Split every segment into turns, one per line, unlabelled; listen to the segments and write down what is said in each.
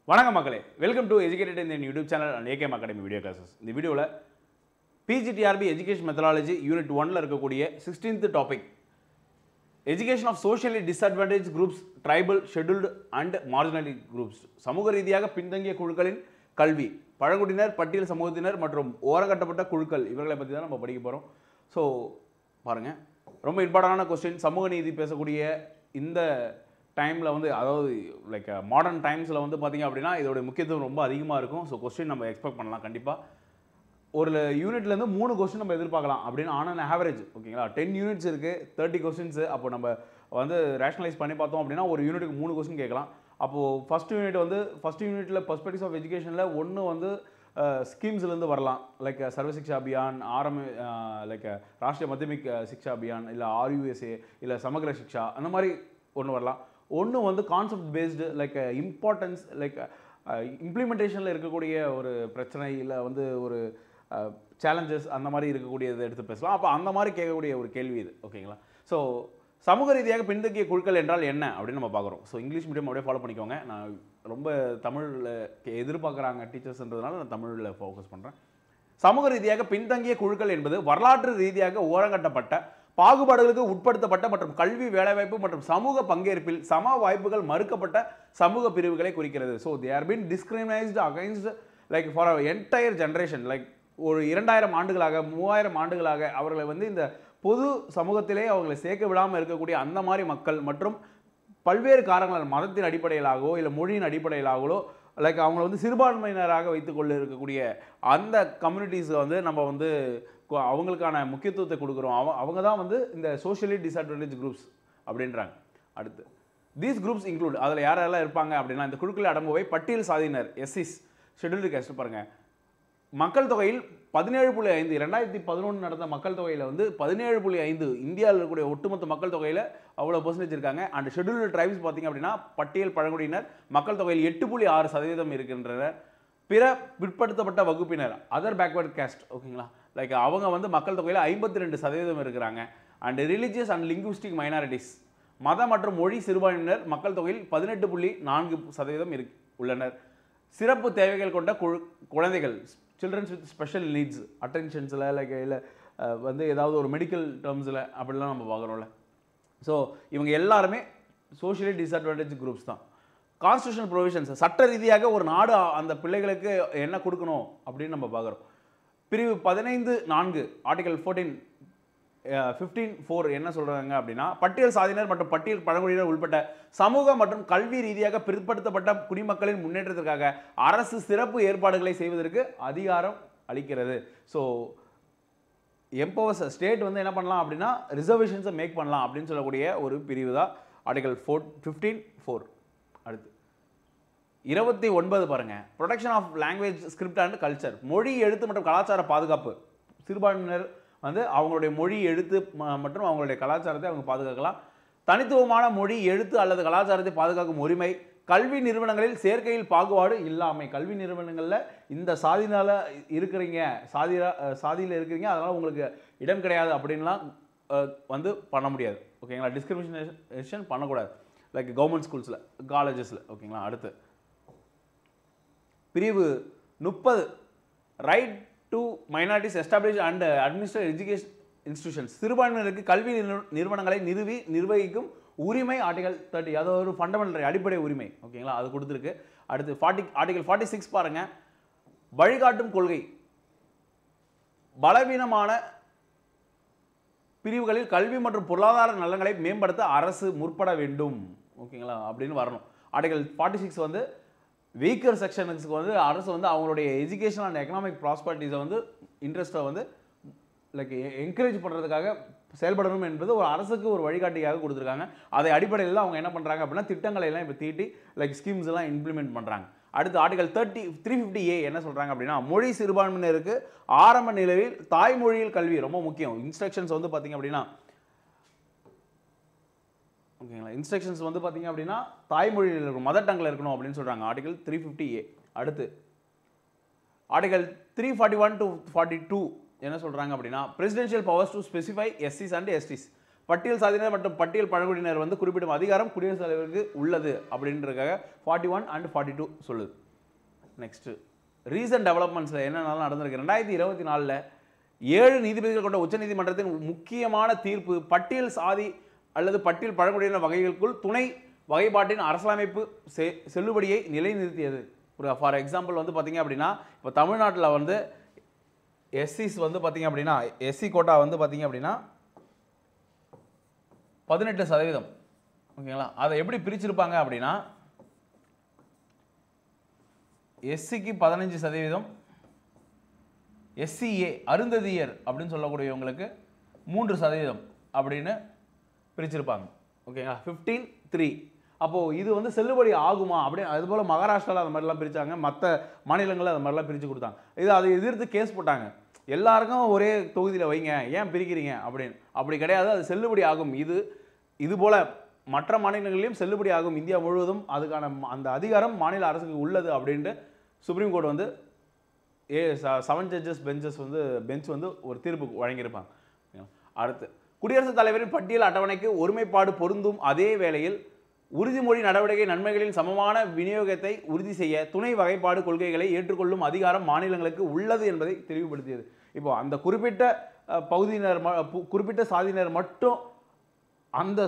வணக்கம் மக்களே, welcome to educated Indian YouTube channel and AKM academy video classes. இந்த வீடியோவில் பிஜிடிஆர்பி எஜுகேஷன் மெத்தடாலஜி யூனிட் 1ல் இருக்கக்கூடிய 16th topic education of socially disadvantage groups, tribal, scheduled and marginally groups, சமூக ரீதியாக பின்தங்கிய குழுக்களின் கல்வி, பழங்குடியினர், பட்டியல் சமூகத்தினர் மற்றும் ஓரங்கட்டப்பட்ட குழுக்கள், இவர்களை பற்றி தான் நம்ம படிக்க போகிறோம். ஸோ பாருங்கள், ரொம்ப இம்பார்ட்டண்டான கொஸ்டின். சமூக நீதி பேசக்கூடிய இந்த டைமில் வந்து, அதாவது லைக் மாடர்ன் டைம்ஸில் வந்து பார்த்திங்க அப்படின்னா இதோட முக்கியத்துவம் ரொம்ப அதிகமாக இருக்கும். ஸோ கொஸ்டின் நம்ம எக்ஸ்பெக்ட் பண்ணலாம். கண்டிப்பாக ஒரு யூனிட்லேருந்து 3 கொஸ்டின் நம்ம எதிர்பார்க்கலாம் அப்படின்னு ஆன் ஆவரேஜ். ஓகேங்களா, 10 யூனிட்ஸ் இருக்குது, 30 கொஸ்டின்ஸு. அப்போ நம்ம வந்து ரேஷனலைஸ் பண்ணி பார்த்தோம் அப்படின்னா ஒரு யூனிட்டுக்கு 3 கொஸ்டின் கேட்கலாம். அப்போது ஃபஸ்ட் யூனிட்டில் பர்ஸ்பெக்டிவ்ஸ் ஆஃப் எஜுகேஷனில் ஒன்று வந்து ஸ்கீம்ஸ்லேருந்து வரலாம். லைக் சர்வ சிக்ஷா அபியான், லைக் ராஷ்ட்ரிய மத்தியமிக் சிக்ஷா அபியான், இல்லை RUSA, இல்லை சமக்ர சிக்ஷா, அந்த மாதிரி ஒன்று வரலாம். ஒன்று வந்து concept based, like importance, like இம்ப்ளிமெண்டேஷனில் இருக்கக்கூடிய ஒரு பிரச்சனை, இல்லை வந்து ஒரு சேலஞ்சஸ், அந்த மாதிரி இருக்கக்கூடியதை எடுத்து பேசலாம். அப்போ அந்த மாதிரி கேட்கக்கூடிய ஒரு கேள்வி இது. ஓகேங்களா, ஸோ சமூக ரீதியாக பின்தங்கிய குழுக்கள் என்றால் என்ன அப்படின்னு நம்ம பார்க்குறோம். ஸோ இங்கிலீஷ் மீடியம் அப்படியே ஃபாலோ பண்ணிக்கோங்க. நான் ரொம்ப தமிழில் எதிர்பார்க்குறாங்க டீச்சர்ஸ்ன்றதுனால நான் தமிழில் ஃபோக்கஸ் பண்ணுறேன். சமூக ரீதியாக பின்தங்கிய குழுக்கள் என்பது வரலாற்று ரீதியாக ஓரங்கட்டப்பட்ட, பாகுபாடுகளுக்கு உட்படுத்தப்பட்ட மற்றும் கல்வி, வேலைவாய்ப்பு மற்றும் சமூக பங்கேற்பில் சம வாய்ப்புகள் மறுக்கப்பட்ட சமூக பிரிவுகளை குறிக்கிறது. So they are been discriminated against like for entire generation. Like ஒரு 2000 ஆண்டுகளாக, 3000 ஆண்டுகளாக அவர்களை வந்து இந்த பொது சமூகத்திலே அவங்களை சேர்க்க விடாமல் இருக்கக்கூடிய அந்த மாதிரி மக்கள் மற்றும் பல்வேறு காரணங்கள், மதத்தின் அடிப்படையிலாகவோ இல்லை மொழியின் அடிப்படையிலாகவோ, லைக் அவங்கள வந்து சிறுபான்மையினராக வைத்துக்கொண்டு இருக்கக்கூடிய அந்த கம்யூனிட்டிஸை வந்து நம்ம வந்து அவங்களுக்கான முக்கியத்துவத்தை கொடுக்குறோம். அவங்க தான் வந்து இந்த சோஷியலி டிஸ்அட்வான்டேஜ் குரூப்ஸ் அப்படின்றாங்க. அடுத்து தீஸ் குரூப்ஸ் இன்க்ளூட், அதில் யாரெல்லாம் இருப்பாங்க அப்படின்னா, இந்த குழுக்களில் அடங்குவை பட்டியல் சாதியினர், எஸ்சிஸ், ஷெட்யூல்டு காஸ்ட். பாருங்கள், மக்கள் தொகையில் 17.5, 2011 நடந்த மக்கள் தொகையில் வந்து 17.5 இந்தியாவில் இருக்கக்கூடிய ஒட்டுமொத்த மக்கள் தொகையில் அவ்வளோ பர்சன்டேஜ் இருக்காங்க. அண்ட் ஷெட்யூல்டு ட்ரைப்ஸ் பார்த்திங்க அப்படின்னா பட்டியல் பழங்குடியினர் மக்கள் தொகையில் 8.6% இருக்கின்றனர். பிற பிற்படுத்தப்பட்ட வகுப்பினர், அதர் பேக்வர்ட் கேஸ்ட், ஓகேங்களா, லைக் அவங்க வந்து மக்கள் தொகையில் 52% இருக்கிறாங்க. And religious and linguistic minorities, மத மற்றும் மொழி சிறுபான்மையினர் மக்கள் தொகையில் 18.4% உள்ளனர். சிறப்பு தேவைகள் கொண்ட குழந்தைகள், சில்ட்ரன்ஸ் வித் ஸ்பெஷல் நீட்ஸ், அட்டென்ஷன்ஸில் லைக் இல்லை வந்து ஏதாவது ஒரு மெடிக்கல் டேர்ம்ஸில் அப்படிலாம் நம்ம பார்க்குறோம்ல. ஸோ இவங்க எல்லாருமே சோஷியலி டிஸ்அட்வான்டேஜ் குரூப்ஸ் தான். கான்ஸ்டியூஷனல் ப்ரொவிஷன்ஸ், சட்ட ரீதியாக ஒரு நாடு அந்த பிள்ளைகளுக்கு என்ன கொடுக்கணும் அப்படின்னு நம்ம பார்க்குறோம். பிரிவு 15(4) ஆர்டிகல் 15(4) என்ன சொல்கிறாங்க அப்படின்னா, பட்டியல் சாதியினர் மற்றும் பட்டியல் பழங்குடியினர் உள்பட்ட சமூக மற்றும் கல்வி ரீதியாக பிற்படுத்தப்பட்ட குடிமக்களின் முன்னேற்றத்திற்காக அரசு சிறப்பு ஏற்பாடுகளை செய்வதற்கு அதிகாரம் அளிக்கிறது. ஸோ எம்பவர்ஸ் ஸ்டேட் வந்து என்ன பண்ணலாம் அப்படின்னா ரிசர்வேஷன்ஸை மேக் பண்ணலாம் அப்படின்னு சொல்லக்கூடிய ஒரு பிரிவு தான் ஆர்டிகல் 15(4). அடுத்து 29 பாருங்கள், protection of language, script and culture, மொழி, எழுத்து மற்றும் கலாச்சார பாதுகாப்பு. சிறுபான்மையினர் வந்து அவங்களுடைய மொழி, எழுத்து மற்றும் அவங்களுடைய கலாச்சாரத்தை அவங்க பாதுகாக்கலாம். தனித்துவமான மொழி, எழுத்து அல்லது கலாச்சாரத்தை பாதுகாக்கும் உரிமை. கல்வி நிறுவனங்களில் சேர்க்கையில் பாகுபாடு இல்லாமை. கல்வி நிறுவனங்களில் இந்த சாதினால் இருக்கிறீங்க, சாதியில் இருக்கிறீங்க, அதனால் உங்களுக்கு இடம் கிடையாது அப்படின்லாம் வந்து பண்ண முடியாது. ஓகேங்களா, டிஸ்கிரிமினேஷன் பண்ணக்கூடாது லைக் கவர்மெண்ட் ஸ்கூல்ஸில், காலேஜஸில். ஓகேங்களா, அடுத்து பிரிவு 30 right to minorities establish and administrate education institutions, சிறுபான்மையினருக்கு கல்வி நிறுவனங்களை நிர்வகிக்கும் உரிமை. ஆர்டிகல் 30, அது ஒரு ஃபண்டமெண்டல் அடிப்படை உரிமை. ஓகேங்களா, அது கொடுத்துருக்கு. அடுத்து ஆர்டிகல் 46 பாருங்க, வழிகாட்டும் கொள்கை. பலவீனமான பிரிவுகளில் கல்வி மற்றும் பொருளாதார நலன்களை மேம்படுத்த அரசு முற்பட வேண்டும். ஓகேங்களா, அப்படின்னு வரணும். ஆர்டிகல் 46 வந்து வீக்கர் செக்ஷனுக்கு வந்து அரசு வந்து அவங்களுடைய எஜுகேஷன் அண்ட் எக்கனாமிக் ப்ராஸ்பரிட்டிஸை வந்து இன்ட்ரெஸ்ட்டை வந்து லைக் என்கரேஜ் பண்ணுறதுக்காக செயல்படணும் என்பது ஒரு அரசுக்கு ஒரு வழிகாட்டியாக கொடுத்துருக்காங்க. அதை அடிப்படையில் அவங்க என்ன பண்ணுறாங்க அப்படின்னா திட்டங்களை எல்லாம் இப்போ தீட்டி லைக் ஸ்கீம்ஸ் எல்லாம் இம்ப்ளிமெண்ட் பண்ணுறாங்க. அடுத்து ஆர்டிகல் 350A என்ன சொல்கிறாங்க அப்படின்னா, மொழி சிறுபான்மையினருக்கு ஆரம்ப நிலையில் தாய்மொழியில் கல்வி ரொம்ப முக்கியம். இன்ஸ்ட்ரக்ஷன்ஸ் வந்து பார்த்திங்க அப்படின்னா, ஓகேங்களா, இன்ஸ்ட்ரக்ஷன்ஸ் வந்து பார்த்திங்க அப்படின்னா தாய்மொழியில் இருக்கணும், மதர் டங்கில் இருக்கணும் அப்படின்னு சொல்கிறாங்க. Article 350A. அடுத்து ஆர்டிகல் 341 to 42 என்ன சொல்கிறாங்க அப்படின்னா, பிரசிடென்ஷியல் பவர்ஸ் டு ஸ்பெசிஃபை எஸ்சிஸ் அண்ட் எஸ்டிஸ், பட்டியல் சாதியினர் மற்றும் பட்டியல் பழங்குடியினர் வந்து குறிப்பிடும் அதிகாரம் குடியரசுத் தலைவருக்கு உள்ளது அப்படின்றதுக்காக 41 and 42 சொல்லுது. நெக்ஸ்ட் ரீசன்ட் டெவலப்மெண்ட்ஸில் என்னென்னலாம் நடந்திருக்கு. 2024 7 நீதிபதிகள் கொண்ட உச்சநீதிமன்றத்தின் முக்கியமான தீர்ப்பு பட்டியல் சாதி அல்லது பட்டியல் பழங்குடியினர் வகைகளுக்குள் துணை வகைப்பாட்டின் அரசியலமைப்பு செல்லுபடியை நிலைநிறுத்தியது. ஒரு ஃபார் எக்ஸாம்பிள் வந்து பார்த்தீங்க அப்படின்னா இப்போ தமிழ்நாட்டில் வந்து எஸ்சிஸ் வந்து பார்த்தீங்க அப்படின்னா எஸ்சி கோட்டா வந்து பார்த்தீங்க அப்படின்னா 18%. ஓகேங்களா? அதை எப்படி பிரிச்சிருப்பாங்க அப்படின்னா எஸ்சிக்கு 15%, எஸ்சிஏ அருந்ததியர் அப்படின்னு சொல்லக்கூடியவங்களுக்கு 3% அப்படின்னு பிரிச்சிருப்பாங்க. ஓகேங்களா? 15-3. அப்போது இது வந்து செல்லுபடி ஆகுமா அப்படி அதுபோல் மகாராஷ்டிராவில் அது மாதிரிலாம் பிரித்தாங்க, மற்ற மாநிலங்களில் அது மாதிரிலாம் பிரித்து கொடுத்தாங்க. இது அதை எதிர்த்து கேஸ் போட்டாங்க, எல்லாருக்கும் ஒரே தொகுதியில் வைங்க, ஏன் பிரிக்கிறீங்க அப்படின்னு. அப்படி கிடையாது, அது செல்லுபடி ஆகும். இது போல் மற்ற மாநிலங்களிலும் செல்லுபடி ஆகும். இந்தியா முழுவதும் அதுக்கான அந்த அதிகாரம் மாநில அரசுக்கு உள்ளது அப்படின்ட்டு சுப்ரீம் கோர்ட் வந்து 7 ஜட்ஜஸ் பெஞ்ச் வந்து ஒரு தீர்ப்பு வழங்கியிருப்பாங்க. அடுத்து குடியரசுத் தலைவரின் பட்டியல் அட்டவணைக்கு ஒருமைப்பாடு பொருந்தும் அதே வேளையில் உறுதிமொழி நடவடிக்கை நன்மைகளின் சமமான விநியோகத்தை உறுதி செய்ய துணை வகைப்பாடு கொள்கைகளை ஏற்றுக்கொள்ளும் அதிகாரம் மாநிலங்களுக்கு உள்ளது என்பதை தெளிவுபடுத்தியது. இப்போ அந்த குறிப்பிட்ட பகுதியினர் குறிப்பிட்ட சாதியினர் மட்டும் அந்த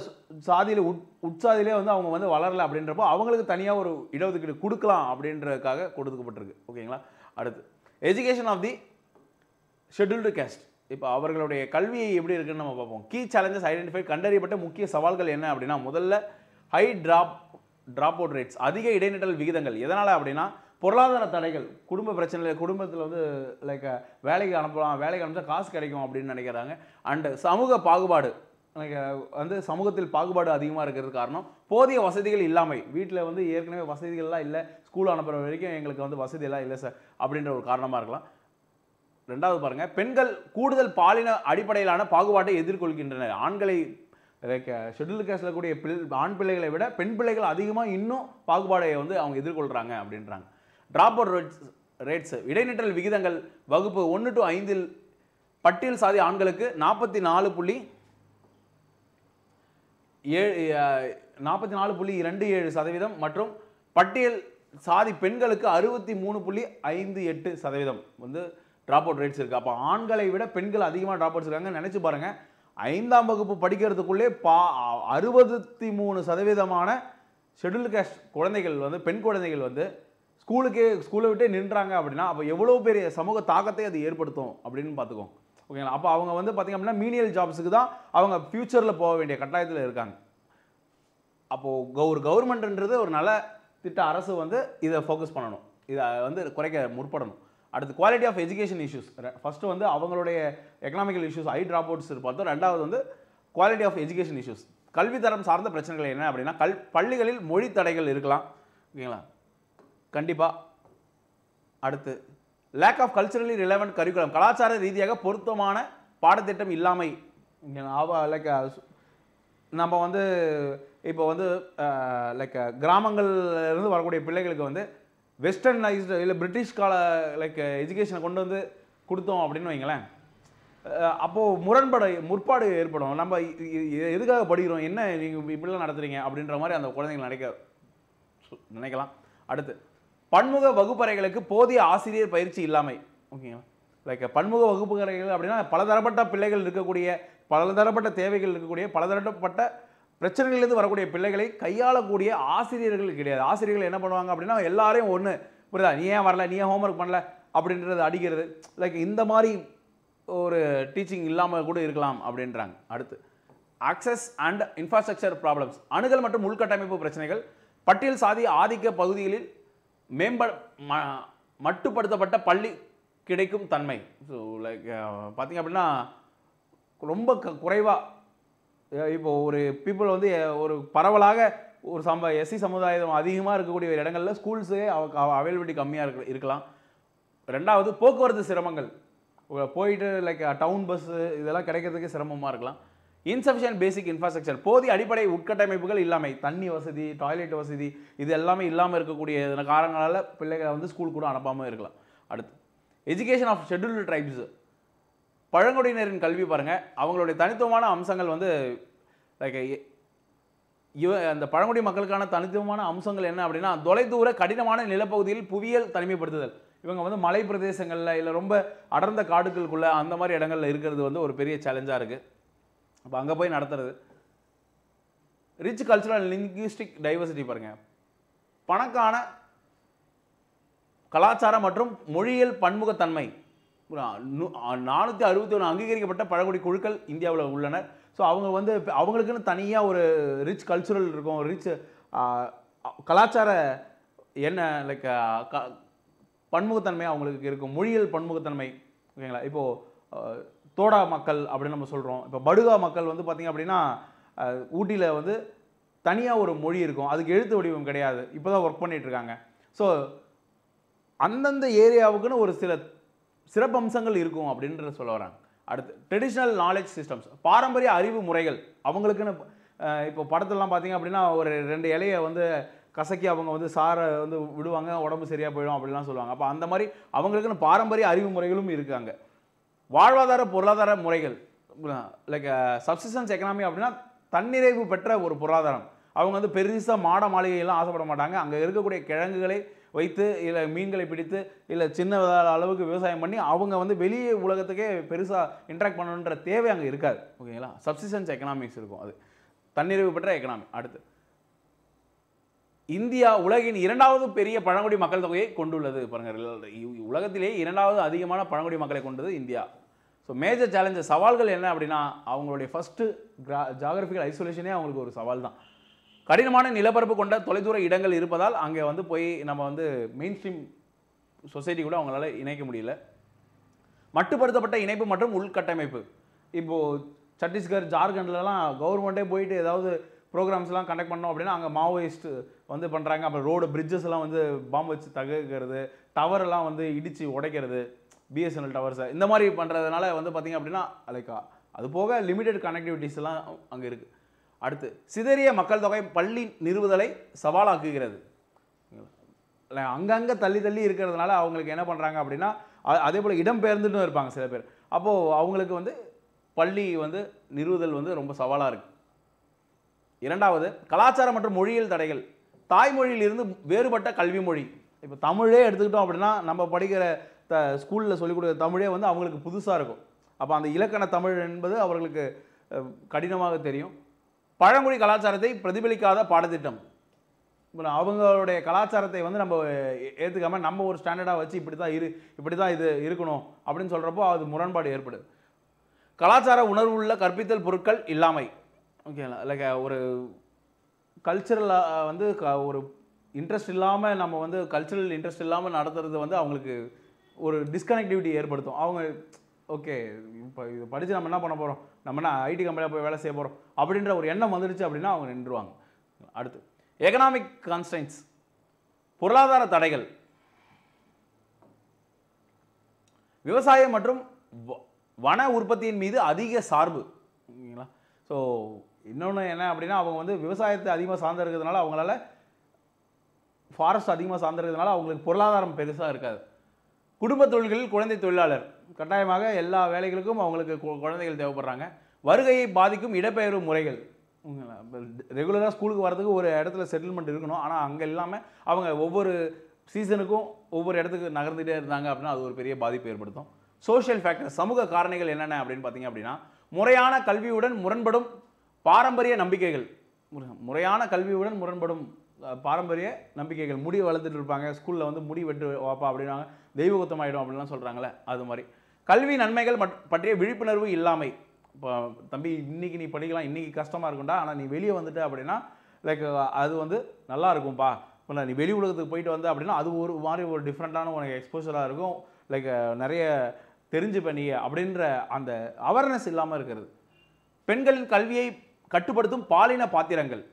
சாதியில் உட்சாதியிலே வந்து அவங்க வந்து வளரலை அப்படின்றப்போ அவங்களுக்கு தனியாக ஒரு இடஒதுக்கீடு கொடுக்கலாம் அப்படின்றதுக்காக கொடுக்கப்பட்டிருக்கு. ஓகேங்களா? அடுத்து education of the scheduled caste. இப்போ அவர்களுடைய கல்வி எப்படி இருக்குன்னு நம்ம பார்ப்போம். கீ சேலஞ்சஸ் ஐடென்டிஃபை கண்டறியப்பட்ட முக்கிய சவால்கள் என்ன அப்படின்னா முதல்ல ஹை ட்ராப் அவுட் ரேட்ஸ், அதிக இடைநிற்றல் விகிதங்கள். எதனால் அப்படின்னா பொருளாதார தடைகள், குடும்ப பிரச்சனைகள், குடும்பத்தில் வந்து லைக் வேலைக்கு அனுப்பிச்சா காசு கிடைக்கும் அப்படின்னு நினைக்கிறாங்க. அண்டு சமூக பாகுபாடு, வந்து சமூகத்தில் பாகுபாடு அதிகமாக இருக்கிறது காரணம் போதிய வசதிகள் இல்லாமை. வீட்டில் வந்து ஏற்கனவே வசதிகள்லாம் இல்லை, ஸ்கூல் அனுப்புகிற வரைக்கும் எங்களுக்கு வந்து வசதியெல்லாம் இல்லை சார் அப்படின்ற ஒரு காரணமாக இருக்கலாம். ரெண்டாவது பாருங்கள், பெண்கள் கூடுதல் பாலின அடிப்படையிலான பாகுபாட்டை எதிர்கொள்கின்றனர். ஆண்களை ஷெட்யூல்டு கேஸ்டில் கூடிய ஆண் பிள்ளைகளை விட பெண் பிள்ளைகள் அதிகமாக இன்னும் பாகுபாடை வந்து அவங்க எதிர்கொள்கிறாங்க அப்படின்றாங்க. ட்ராப் அவுட் ரேட்ஸ், இடைநிற்றல் விகிதங்கள் வகுப்பு 1 to 5 பட்டியல் சாதி ஆண்களுக்கு 44.27% மற்றும் பட்டியல் சாதி பெண்களுக்கு 63.58% வந்து ட்ராப் அவுட் ரேட்ஸ் இருக்குது. அப்போ ஆண்களை விட பெண்கள் அதிகமாக ட்ராப் அவுட்ஸ் இருக்காங்க. நினச்சி பாருங்கள், 5ஆம் வகுப்பு படிக்கிறதுக்குள்ளே 63% ஷெட்யூல்டு கேஸ்ட் குழந்தைகள் வந்து பெண் குழந்தைகள் வந்து ஸ்கூலை விட்டே நின்றாங்க அப்படின்னா அப்போ எவ்வளோ பெரிய சமூக தாக்கத்தை அது ஏற்படுத்தும் அப்படின்னு பார்த்துக்கோங்க. ஓகேங்களா? அப்போ அவங்க வந்து பார்த்திங்க அப்படின்னா மீனியல் ஜாப்ஸுக்கு தான் அவங்க ஃப்யூச்சரில் போக வேண்டிய கட்டாயத்தில் இருக்காங்க. அப்போது ஒரு கவர்மெண்ட்ன்றது ஒரு நல்ல திட்ட அரசு வந்து இதை ஃபோக்கஸ் பண்ணணும், இதை வந்து குறைக்க முற்படணும். அடுத்து quality of education issues. First வந்து அவங்களுடைய economical issues, high dropouts பார்த்தோம். ரெண்டாவது வந்து குவாலிட்டி ஆஃப் எஜுகேஷன் இஷ்யூஸ், கல்வித்தரம் சார்ந்த பிரச்சனைகள் என்ன அப்படின்னா பள்ளிகளில் மொழி தடைகள் இருக்கலாம். ஓகேங்களா? கண்டிப்பாக. அடுத்து lack of culturally relevant curriculum, கலாச்சார ரீதியாக பொருத்தமான பாடத்திட்டம் இல்லாமை. லைக் நம்ம வந்து இப்போ வந்து லைக் கிராமங்கள்லேருந்து வரக்கூடிய பிள்ளைகளுக்கு வந்து வெஸ்டர்னைஸ்டு இல்லை பிரிட்டிஷ் கால லைக் எஜுகேஷனை கொண்டு வந்து கொடுத்தோம் அப்படின்னு வைங்களேன், அப்போது முற்பாடு ஏற்படும். நம்ம எதுக்காக படிக்கிறோம், என்ன நீங்கள் இப்படிலாம் நடத்துகிறீங்க அப்படின்ற மாதிரி அந்த குழந்தைகள் நினைக்கலாம். அடுத்து பன்முக வகுப்பறைகளுக்கு போதிய ஆசிரியர் பயிற்சி இல்லாமை. ஓகேங்களா? லைக் பன்முக வகுப்பறைகள் அப்படின்னா பலதரப்பட்ட பிள்ளைகள் இருக்கக்கூடிய, பலதரப்பட்ட தேவைகள் இருக்கக்கூடிய, பலதரப்பட்ட பிரச்சனைகளிலிருந்து வரக்கூடிய பிள்ளைகளை கையாளக்கூடிய ஆசிரியர்கள் கிடையாது. ஆசிரியர்கள் என்ன பண்ணுவாங்க அப்படின்னா எல்லாரையும் ஒன்று புரியுதா, நீ ஏன் வரல, நீ ஏன் ஹோம்ஒர்க் பண்ணல அப்படின்றது அடிக்கிறது. லைக் இந்த மாதிரி ஒரு டீச்சிங் இல்லாமல் கூட இருக்கலாம் அப்படின்றாங்க. அடுத்து ஆக்சஸ் அண்ட் இன்ஃப்ராஸ்ட்ரக்சர் ப்ராப்ளம்ஸ், அணுகல் மற்றும் உள்கட்டமைப்பு பிரச்சனைகள், பட்டியல் சாதி ஆதிக்க பகுதிகளில் மட்டுப்படுத்தப்பட்ட பள்ளி கிடைக்கும் தன்மை. ஸோ லைக் பார்த்திங்க அப்படின்னா ரொம்ப குறைவாக இப்போ ஒரு பீப்புள் வந்து ஒரு பரவலாக ஒரு எஸ்சி சமுதாயம் அதிகமாக இருக்கக்கூடிய இடங்களில் ஸ்கூல்ஸே அவைலபிலிட்டி கம்மியாக இருக்கலாம். ரெண்டாவது போக்குவரத்து சிரமங்கள், போயிட்டு லைக் டவுன் பஸ்ஸு இதெல்லாம் கிடைக்கிறதுக்கு சிரமமாக இருக்கலாம். இன்சஃபிஷியன்ட் பேசிக் இன்ஃப்ராஸ்ட்ரக்சர், போதிய அடிப்படை உட்கட்டமைப்புகள் இல்லாமை, தண்ணி வசதி, டாய்லெட் வசதி இது எல்லாமே இல்லாமல் இருக்கக்கூடிய காரணங்களால் பிள்ளைகளை வந்து ஸ்கூல் கூட அனுப்பாமல் இருக்கலாம். அடுத்து எஜுகேஷன் ஆஃப் ஷெட்யூல்டு ட்ரைப்ஸ், பழங்குடியினரின் கல்வி பாருங்கள், அவங்களுடைய தனித்துவமான அம்சங்கள் வந்து லைக் அந்த பழங்குடி மக்களுக்கான தனித்துவமான அம்சங்கள் என்ன அப்படின்னா, தொலைதூர கடினமான நிலப்பகுதியில் புவியியல் தனிமைப்படுத்துதல். இவங்க வந்து மலை பிரதேசங்கள்ல இல்ல ரொம்ப அடர்ந்த காடுகளுக்குள்ள அந்த மாதிரி இடங்கள்ல இருக்கிறது வந்து ஒரு பெரிய சேலஞ்சா இருக்கு. அப்ப அங்க போய் நடத்துறது. ரிச் கல்ச்சுரல் லிங்குவிஸ்டிக் டைவர்சிட்டி பாருங்க. பணக்கான கலாச்சார மற்றும் மொழியியல் பன்முகத்தன்மை. 461 அங்கீகரிக்கப்பட்ட பழங்குடி குழுக்கள் இந்தியாவில் உள்ளனர். ஸோ அவங்க வந்து அவங்களுக்குன்னு தனியாக ஒரு ரிச் கல்ச்சுரல் இருக்கும், ரிச் கலாச்சார என்ன லைக் பன்முகத்தன்மை அவங்களுக்கு இருக்கும், மொழியியல் பன்முகத்தன்மை. ஓகேங்களா? இப்போது தோடா மக்கள் அப்படின்னு நம்ம சொல்கிறோம். இப்போ படுகா மக்கள் வந்து பார்த்திங்க அப்படின்னா ஊட்டியில் வந்து தனியாக ஒரு மொழி இருக்கும், அதுக்கு எழுத்து வடிவம் கிடையாது, இப்போ தான் ஒர்க் பண்ணிகிட்ருக்காங்க. ஸோ அந்தந்த ஏரியாவுக்குன்னு ஒரு சில சிறப்பம்சங்கள் இருக்கும் அப்படின்றத சொல்ல வராங்க. அடுத்து ட்ரெடிஷ்னல் நாலேஜ் சிஸ்டம்ஸ், பாரம்பரிய அறிவு முறைகள் அவங்களுக்குன்னு. இப்போ படத்துலலாம் பார்த்தீங்க அப்படின்னா ஒரு 2 இலையை வந்து கசக்கி அவங்க வந்து சாரை வந்து விடுவாங்க, உடம்பு சரியாக போயிடும் அப்படிலாம் சொல்லுவாங்க. அப்போ அந்த மாதிரி அவங்களுக்குன்னு பாரம்பரிய அறிவு முறைகளும் இருக்காங்க. வாழ்வாதார பொருளாதார முறைகள் லைக் சப்சிஸ்டன்ஸ் எக்கனாமி அப்படின்னா தன்னிறைவு பெற்ற ஒரு பொருளாதாரம். அவங்க வந்து பெருசாக மாட மாளிகையெல்லாம் ஆசைப்பட மாட்டாங்க. அங்கே இருக்கக்கூடிய கிழங்குகளை வைத்து இல்லை மீன்களை பிடித்து இல்லை சின்ன அளவுக்கு விவசாயம் பண்ணி அவங்க வந்து வெளியே உலகத்துக்கே பெருசாக இன்ட்ராக்ட் பண்ணணுன்ற தேவை அங்கே இருக்காது. ஓகேங்களா? சப்சிஸ்டன்ஸ் எக்கனாமிக்ஸ் இருக்கும், அது தன்னிறைவு பெற்ற எக்கனாமி. அடுத்து இந்தியா உலகின் 2வது பெரிய பழங்குடி மக்கள் தொகையை கொண்டுள்ளது. பாருங்கள், உலகத்திலேயே 2வது அதிகமான பழங்குடி மக்களை கொண்டது இந்தியா. ஸோ மேஜர் சேலஞ்சஸ், சவால்கள் என்ன அப்படின்னா அவங்களுடைய ஃபஸ்ட்டு ஜாகிரபிக்கல் ஐசோலேஷனே அவங்களுக்கு ஒரு சவால் தான். கடினமான நிலப்பரப்பு கொண்ட தொலைதூர இடங்கள் இருப்பதால் அங்கே வந்து போய் நம்ம வந்து மெயின் ஸ்ட்ரீம் சொசைட்டி கூட அவங்களால இணைக்க முடியல. மட்டுப்படுத்தப்பட்ட இணைப்பு மற்றும் உள்கட்டமைப்பு. இப்போது சத்தீஸ்கர், ஜார்க்கண்ட்லலாம் கவர்மெண்ட்டே போயிட்டு ஏதாவது ப்ரோக்ராம்ஸ்லாம் கண்டக்ட் பண்ணோம் அப்படின்னா அங்கே மாவோயிஸ்ட் வந்து பண்ணுறாங்க. அப்புறம் ரோடு பிரிட்ஜஸ் எல்லாம் வந்து பாம்பு வச்சு தகர்க்கிறது, டவரெல்லாம் வந்து இடித்து உடைக்கிறது, பிஎஸ்என்எல் டவர்ஸை இந்த மாதிரி பண்ணுறதுனால வந்து பார்த்திங்க அப்படின்னா லைக் அது போக லிமிடெட் கனெக்டிவிட்டிஸ் எல்லாம் அங்கே இருக்குது. அடுத்து சிதறிய மக்கள் தொகை பள்ளி நிறுவுதலை சவாலாக்குகிறது. அங்கங்கே தள்ளி தள்ளி இருக்கிறதுனால அவங்களுக்கு என்ன பண்ணுறாங்க அப்படின்னா அதே போல் இடம்பெயர்ந்துட்டும் இருப்பாங்க சில பேர். அப்போது அவங்களுக்கு வந்து பள்ளி வந்து நிறுவுதல் வந்து ரொம்ப சவாலாக இருக்குது. 2வது கலாச்சாரம் மற்றும் மொழியியல் தடைகள். தாய்மொழியிலிருந்து வேறுபட்ட கல்வி மொழி. இப்போ தமிழே எடுத்துக்கிட்டோம் அப்படின்னா நம்ம படிக்கிற ஸ்கூலில் சொல்லிக் கொடுக்குற தமிழே வந்து அவங்களுக்கு புதுசாக இருக்கும். அப்போ அந்த இலக்கண தமிழ் என்பது அவர்களுக்கு கடினமாக தெரியும். பழங்குடி கலாச்சாரத்தை பிரதிபலிக்காத பாடத்திட்டம். அவங்களுடைய கலாச்சாரத்தை வந்து நம்ம ஏற்றுக்காமல் நம்ம ஒரு ஸ்டாண்டர்டாக வச்சு இப்படி தான் இது இருக்கணும் அப்படின்னு சொல்கிறப்போ அது முரண்பாடு ஏற்படுது. கலாச்சார உணர்வுள்ள கற்பித்தல் பொருட்கள் இல்லாமை. ஓகேங்களா? லைக் ஒரு கல்ச்சரலாக வந்து ஒரு இன்ட்ரெஸ்ட் இல்லாமல் நம்ம வந்து கல்ச்சரல் இன்ட்ரெஸ்ட் இல்லாமல் நடத்துறது வந்து அவங்களுக்கு ஒரு டிஸ்கனெக்டிவிட்டி ஏற்படுத்தும். அவங்க ஓகே இப்போ இது படித்து நம்ம என்ன பண்ண போகிறோம், நம்ம என்ன ஐடி கம்பெனியில் போய் வேலை செய்ய போகிறோம் அப்படின்ற ஒரு எண்ணம் வந்துடுச்சு அப்படின்னா அவங்க நின்றுவாங்க. அடுத்து எக்கனாமிக் கான்ஸ்டன்ட்ஸ், பொருளாதார தடைகள். விவசாயம் மற்றும் வன உற்பத்தியின் மீது அதிக சார்பு. ஓகேங்களா? ஸோ இன்னொன்று என்ன அப்படின்னா அவங்க வந்து விவசாயத்தை அதிகமாக சார்ந்து இருக்கிறதுனால அவங்களால ஃபாரஸ்ட் அதிகமாக சார்ந்து இருக்கிறதுனால அவங்களுக்கு பொருளாதாரம் பெருசாக இருக்காது. குடும்ப தொழில்களில் குழந்தை தொழிலாளர். கட்டாயமாக எல்லா வேலைகளுக்கும் அவங்களுக்கு குழந்தைகள் தேவைப்படுறாங்க. வருகையை பாதிக்கும் இடப்பெயர்வு முறைகள். ரெகுலராக ஸ்கூலுக்கு வரதுக்கு ஒரு இடத்துல செட்டில்மெண்ட் இருக்கணும், ஆனால் அங்கே இல்லாமல் அவங்க ஒவ்வொரு சீசனுக்கும் ஒவ்வொரு இடத்துக்கு நகர்ந்துகிட்டே இருந்தாங்க அப்படின்னா அது ஒரு பெரிய பாதிப்பு ஏற்படுத்தும். சோஷியல் ஃபேக்டர், சமூக காரணிகள் என்னென்ன அப்படின்னு பார்த்தீங்க அப்படின்னா முறையான கல்வியுடன் முரண்படும் பாரம்பரிய நம்பிக்கைகள். முறையான கல்வியுடன் முரண்படும் பாரம்பரிய நம்பிக்கைகள். முடி வளர்த்துட்டு இருப்பாங்க, ஸ்கூலில் வந்து முடி வெட்டு வாப்பா அப்படின்னாங்க, தெய்வ குத்தமாயிடும் அப்படின்லாம் சொல்கிறாங்களே அது மாதிரி. கல்வி நன்மைகள் பற்றிய விழிப்புணர்வு இல்லாமை. இப்போ தம்பி இன்றைக்கி நீ படிக்கலாம், இன்றைக்கி கஷ்டமாக இருக்கும்டா, ஆனால் நீ வெளியே வந்துட்டு அப்படின்னா லைக் அது வந்து நல்லா இருக்கும்ப்பா. இப்போ நீ வெளி உலகத்துக்கு போயிட்டு வந்து அப்படின்னா அது ஒரு மாதிரி ஒரு டிஃப்ரெண்ட்டான உனக்கு எக்ஸ்போஷராக இருக்கும், லைக் நிறைய தெரிஞ்சுப்ப நீ அப்படின்ற அந்த அவேர்னஸ் இல்லாமல் இருக்கிறது. பெண்களின் கல்வியை கட்டுப்படுத்தும் பாலின பாத்திரங்கள்.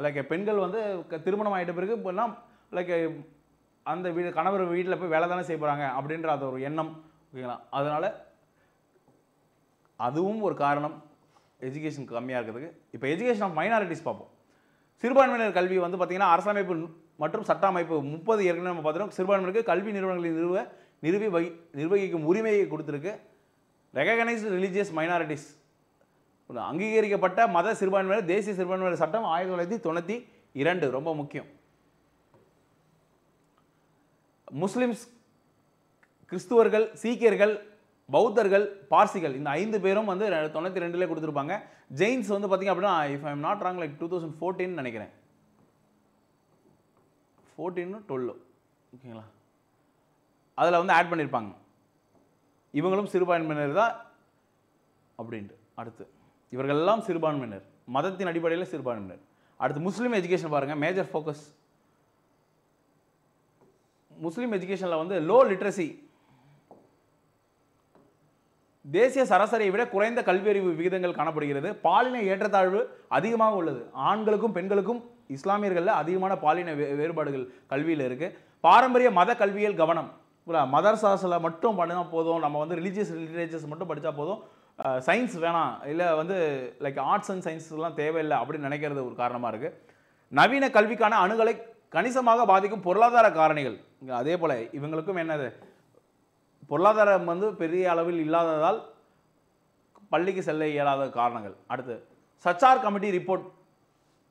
லைக் பெண்கள் வந்து திருமணம் ஆகிட்ட பிறகு இப்போனா லைக் அந்த கணவர் வீட்டில் போய் வேலை தானே செய்ய போகிறாங்க அப்படின்ற அது ஒரு எண்ணம். ஓகேங்களா? அதனால் அதுவும் ஒரு காரணம் எஜுகேஷன் கம்மியாக இருக்கிறதுக்கு. இப்போ எஜுகேஷன் ஆஃப் மைனாரிட்டிஸ் பார்ப்போம். சிறுபான்மையினர் கல்வி வந்து பார்த்திங்கன்னா அரசமைப்பு மற்றும் சட்ட அமைப்பு 30 ஏற்கனவே நம்ம பார்த்துருக்கோம். சிறுபான்மையினருக்கு கல்வி நிறுவனங்களை நிர்வகிக்கும் உரிமையை கொடுத்துருக்கு. ரெகக்னைஸ்டு ரிலீஜியஸ் மைனாரிட்டிஸ் அங்கீகரிக்கப்பட்ட மத சிறுபான்மையினர் தேசிய சிறுபான்மையினர் சட்டம் 1992 ரொம்ப முக்கியம். முஸ்லிம்ஸ், கிறிஸ்துவர்கள், சீக்கியர்கள், பௌத்தர்கள், பார்சிகள் இந்த 5 பேரும் வந்து 92லே கொடுத்துருப்பாங்க. ஜெயின்ஸ் வந்து பார்த்தீங்க அப்படின்னா if I am not wrong like 2014 நினைக்கிறேன், 14-12 ஓகேங்களா, அதில் வந்து ஆட் பண்ணியிருப்பாங்க இவங்களும் சிறுபான்மையினர் தான் அப்படின்ட்டு. அடுத்து இவர்கள் எல்லாம் சிறுபான்மையினர், மதத்தின் அடிப்படையில் சிறுபான்மையினர். அடுத்து முஸ்லீம் எஜுகேஷன் பாருங்கள், மேஜர் ஃபோக்கஸ். முஸ்லீம் எஜுகேஷனில் வந்து லோ லிட்ரஸி, தேசிய சராசரியை விட குறைந்த கல்வியறிவு விகிதங்கள் காணப்படுகிறது. பாலின ஏற்றத்தாழ்வு அதிகமாக உள்ளது. ஆண்களுக்கும் பெண்களுக்கும் இஸ்லாமியர்களில் அதிகமான பாலின வேறுபாடுகள் கல்வியில் இருக்குது. பாரம்பரிய மத கல்வியல் கவனம், மதர்சாஸில் மட்டும் பண்ணினா போதும், நம்ம வந்து ரிலீஜியஸ் லிட்ரேச்சர்ஸ் மட்டும் படித்தா போதும், சயின்ஸ் வேணாம், இல்லை வந்து லைக் ஆர்ட்ஸ் அண்ட் சயின்ஸ்லாம் தேவையில்லை அப்படின்னு நினைக்கிறது ஒரு காரணமாக இருக்குது. நவீன கல்விக்கான அணுகலை கணிசமாக பாதிக்கும் பொருளாதார காரணிகள். அதே போல் இவங்களுக்கும் என்னது, பொருளாதாரம் வந்து பெரிய அளவில் இல்லாததால் பள்ளிக்கு செல்ல இயலாத காரணங்கள். அடுத்து Sachar committee report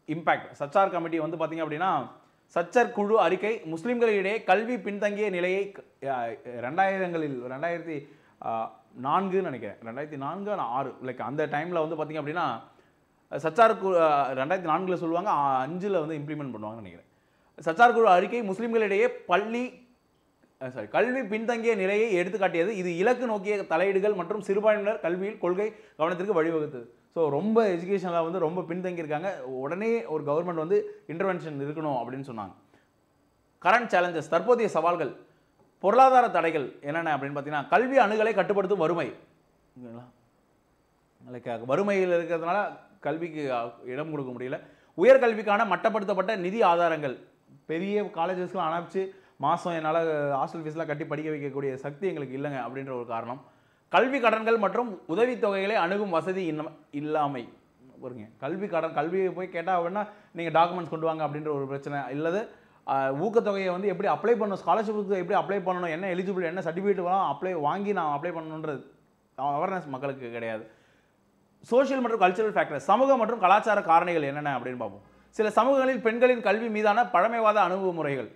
impact. Sachar committee வந்து பார்த்திங்க அப்படின்னா சச்சர் குழு அறிக்கை முஸ்லீம்களிடையே கல்வி பின்தங்கிய நிலையை 2004 நினைக்கிறேன், 2004-6 லைக் அந்த டைமில் வந்து பார்த்திங்க அப்படின்னா சச்சார் 2004 சொல்லுவாங்க, 5 வந்து இம்ப்ளிமெண்ட் பண்ணுவாங்கன்னு நினைக்கிறேன். சச்சார் குழு அறிக்கை முஸ்லீம்களிடையே கல்வி பின்தங்கிய நிலையை எடுத்துக்காட்டியது. இது இலக்கு நோக்கிய தலையீடுகள் மற்றும் சிறுபான்மையினர் கல்வியில் கொள்கை கவனத்திற்கு வழிவகுத்தது. ஸோ ரொம்ப எஜுகேஷனில் வந்து ரொம்ப பின்தங்கியிருக்காங்க, உடனே ஒரு கவர்மெண்ட் வந்து இன்டர்வென்ஷன் இருக்கணும் அப்படின்னு சொன்னாங்க. கரண்ட் சேலஞ்சஸ், தற்போதைய சவால்கள். பொருளாதார தடைகள் என்னென்ன அப்படின்னு பார்த்தீங்கன்னா கல்வி அணுகலை கட்டுப்படுத்தும் வறுமை. லைக் வறுமையில் இருக்கிறதுனால கல்விக்கு இடம் கொடுக்க முடியல. உயர்கல்விக்கான மட்டப்படுத்தப்பட்ட நிதி ஆதாரங்கள், பெரிய காலேஜஸ்லாம் அனுப்பிச்சு மாதம் என்னால் ஹாஸ்டல் ஃபீஸ்லாம் கட்டி படிக்க வைக்கக்கூடிய சக்தி எங்களுக்கு இல்லைங்க அப்படின்ற ஒரு காரணம். கல்வி கடன்கள் மற்றும் உதவித்தொகைகளை அணுகும் வசதி இல்லாமை. பாருங்க, கல்வியை போய் கேட்டால் அப்படின்னா நீங்கள் டாக்குமெண்ட்ஸ் கொண்டு வாங்க அப்படின்ற ஒரு பிரச்சனை. இல்லது ஊக்கத்தொகையை வந்து எப்படி அப்ளை பண்ணணும், ஸ்காலர்ஷிப்புக்கு எப்படி அப்ளை பண்ணணும், என்ன எலிஜிபிள், என்ன சர்டிஃபிகேட் வாங்கி நான் அப்ளை பண்ணணுன்றது அவேர்னஸ் மக்களுக்கு கிடையாது. சோஷியல் மற்றும் கல்ச்சரல் ஃபேக்டர்ஸ், சமூக மற்றும் கலாச்சார காரணிகள் என்னென்ன அப்படின்னு பார்ப்போம். சில சமூகங்களில் பெண்களின் கல்வி மீதான பழமைவாத அணுகுமுறைகள்.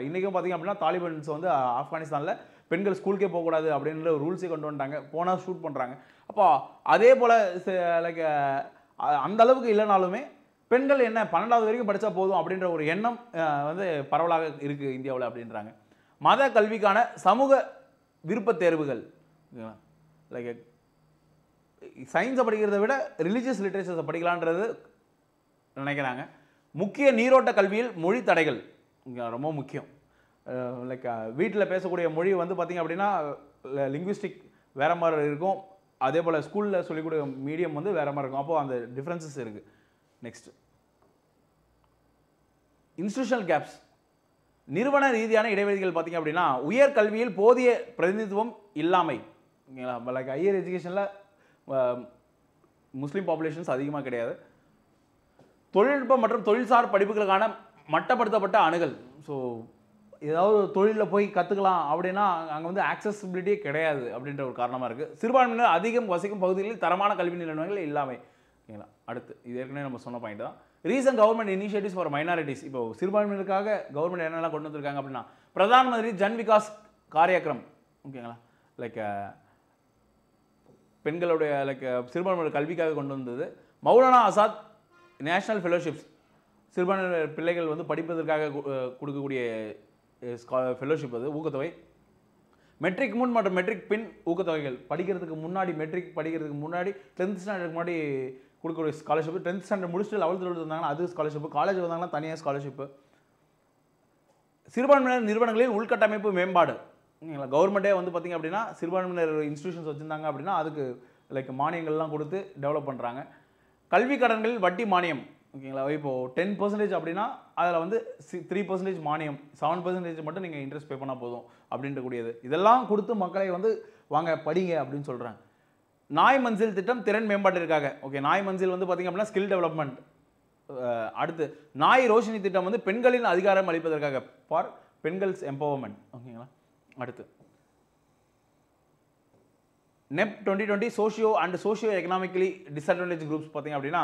இன்றைக்கும் பார்த்திங்க அப்படின்னா தாலிபான்ஸ் வந்து ஆப்கானிஸ்தானில் பெண்கள் ஸ்கூலுக்கே போகக்கூடாது அப்படின்ற ரூல்ஸே கொண்டு வந்துட்டாங்க, போனால் ஷூட் பண்ணுறாங்க. அப்போ அதே போல் லைக் அந்த அளவுக்கு இல்லைனாலுமே பெண்கள் என்ன 12வது வரைக்கும் படித்தா போதும் அப்படின்ற ஒரு எண்ணம் வந்து பரவலாக இருக்குது இந்தியாவில் அப்படின்றாங்க. மத கல்விக்கான சமூக விருப்பத் தேர்வுகள், லைக் சயின்ஸை படிக்கிறத விட ரிலீஜியஸ் லிட்ரேச்சர்ஸை படிக்கலான்றது நினைக்கிறாங்க. முக்கிய நீரோட்ட கல்வியில் மொழி தடைகள் ரொம்ப முக்கியம். லைக் வீட்டில் பேசக்கூடிய மொழி வந்து பார்த்திங்க அப்படின்னா லிங்குவிஸ்டிக் வேறு மாதிரி இருக்கும், அதே போல் ஸ்கூலில் சொல்லிக்கூடிய மீடியம் வந்து வேறு மாதிரி இருக்கும். அப்போது அந்த டிஃப்ரென்சஸ் இருக்குது. நெக்ஸ்ட் இன்ஸ்டிடியூஷனல் கேப்ஸ், நிறுவன ரீதியான இடைவெளிகள். பார்த்திங்க அப்படின்னா உயர் கல்வியில் போதிய பிரதிநிதித்துவம் இல்லாமை. ஓகேங்களா, லைக் ஹையர் எஜுகேஷனில் முஸ்லீம் பாப்புலேஷன்ஸ் அதிகமாக கிடையாது. தொழில்நுட்பம் மற்றும் தொழில்சார் படிப்புகளுக்கான மட்டப்படுத்தப்பட்ட அணுகல். ஸோ ஏதாவது தொழிலில் போய் கற்றுக்கலாம் அப்படின்னா அங்கே வந்து ஆக்சசிபிலிட்டியே கிடையாது அப்படின்ற ஒரு காரணமாக இருக்குது. சிறுபான்மையினர் அதிகம் வசிக்கும் பகுதிகளில் தரமான கல்வி நிறுவனங்கள் இல்லாமை. ஓகேங்களா, அடுத்து இது ஏற்கனவே நம்ம சொன்ன பாயிண்ட் தான். Recent government initiatives for minorities. இப்போ சிறுபான்மையினருக்காக கவர்மெண்ட் என்னெல்லாம் கொண்டு வந்திருக்காங்க அப்படின்னா பிரதான் மந்திரி ஜன் விகாஸ் காரியக்ரம். ஓகேங்களா, லைக் பெண்களுடைய லைக் சிறுபான்மையினர் கல்விக்காக கொண்டு வந்தது. மௌலானா ஆசாத் நேஷனல் ஃபெலோஷிப்ஸ், சிறுபான்மையினர் பிள்ளைகள் வந்து படிப்பதற்காக கொடுக்கக்கூடிய ஃபெலோஷிப், அது ஊக்கத்தொகை. மெட்ரிக் முன் மற்றும் மெட்ரிக் பின் ஊக்கத்தொகைகள், படிக்கிறதுக்கு முன்னாடி மெட்ரிக் படிக்கிறதுக்கு முன்னாடி 10th ஸ்டாண்டர்டுக்கு முன்னாடி கொடுக்கக்கூடிய ஸ்காலர்ஷிப், 10th ஸ்டாண்டர்ட் முடிச்சுட்டு 11th 12th வந்தாங்கன்னா அது ஸ்காலர்ஷிப், காலேஜ் வந்தாங்கன்னா தனியாக ஸ்காலர்ஷிப்பு. சிறுபான்மையினர் நிறுவனங்களில் உள்கட்டமைப்பு மேம்பாடு. கவர்மெண்ட்டே வந்து பார்த்திங்க அப்படின்னா சிறுபான்மையினர் இன்ஸ்டிடியூஷன்ஸ் வச்சுருந்தாங்க அப்படின்னா அதுக்கு லைக் மானியங்கள்லாம் கொடுத்து டெவலப் பண்ணுறாங்க. கல்வி கடன்களில் வட்டி மானியம். ஓகேங்களா, இப்போது 10% அப்படின்னா அதில் வந்து 3% மானியம், 7% மட்டும் நீங்கள் இன்ட்ரெஸ்ட் பே பண்ணால் போதும் அப்படின்ற கூடியது. இதெல்லாம் கொடுத்து மக்களை வந்து வாங்க படிங்க அப்படின்னு சொல்கிறாங்க. நாய் மன்சில் திட்டம் திறன் மேம்பாட்டிற்காக. ஓகே, நாய் மன்சில் வந்து பார்த்திங்க அப்படின்னா ஸ்கில் டெவலப்மெண்ட். அடுத்து நாய் ரோஷினி திட்டம் வந்து பெண்களின் அதிகாரம் அளிப்பதற்காக, ஃபார் பெண்கள்ஸ் எம்பவர்மெண்ட். ஓகேங்களா, அடுத்து NEP 2020 socio and socio economically disadvantage groups பார்த்தீங்க அப்படின்னா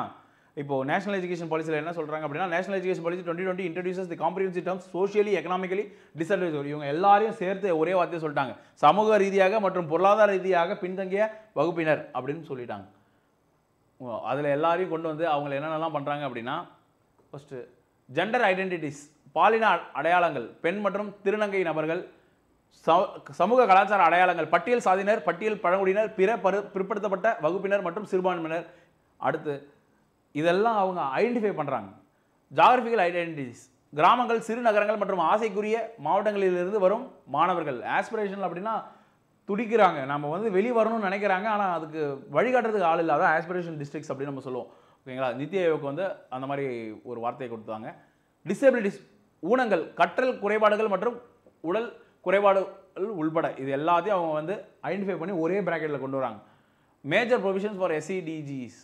இப்போ நேஷனல் எஜுகேஷன் பாலிசியில் என்ன சொல்கிறாங்க அப்படின்னா national education policy 2020 introduces the comprehensive terms socially economically disadvantage. இவங்க எல்லாரையும் சேர்த்து ஒரே வார்த்தையை சொல்லிட்டாங்க, சமூக ரீதியாக மற்றும் பொருளாதார ரீதியாக பின்தங்கிய வகுப்பினர் அப்படின்னு சொல்லிட்டாங்க. அதில் எல்லாரையும் கொண்டு வந்து அவங்க என்னென்னலாம் பண்ணுறாங்க அப்படின்னா ஃபஸ்ட்டு ஜெண்டர் ஐடென்டிட்டிஸ், பாலின அடையாளங்கள், பெண் மற்றும் திருநங்கை நபர்கள், சமூக கலாச்சார அடையாளங்கள், பட்டியல் சாதியினர், பட்டியல் பழங்குடியினர், பிற்படுத்தப்பட்ட வகுப்பினர் மற்றும் சிறுபான்மையினர். அடுத்து இதெல்லாம் அவங்க ஐடென்டிஃபை பண்ணுறாங்க. ஜாகிரபிக்கல் ஐடென்டிட்டிஸ், கிராமங்கள், சிறு நகரங்கள் மற்றும் ஆசைக்குரிய மாவட்டங்களிலிருந்து வரும் மாணவர்கள். ஆஸ்பிரேஷன் அப்படின்னா துடிக்கிறாங்க, நம்ம வந்து வெளியே வரணும்னு நினைக்கிறாங்க, ஆனால் அதுக்கு வழிகாட்டுறதுக்கு ஆள் இல்லாத ஆஸ்பிரேஷன் டிஸ்ட்ரிக்ட்ஸ் அப்படின்னு நம்ம சொல்லுவோம். ஓகேங்களா, நித்தி ஆயோக் வந்து அந்த மாதிரி ஒரு வார்த்தையை கொடுத்தாங்க. டிசேபிலிட்டிஸ், ஊனங்கள், கற்றல் குறைபாடுகள் மற்றும் உடல் குறைபாடுகள் உள்பட இது எல்லாத்தையும் அவங்க வந்து ஐடென்டிஃபை பண்ணி ஒரே பிராக்கெட்டில் கொண்டு வராங்க. மேஜர் ப்ரொவிஷன்ஸ் ஃபார் SEDGs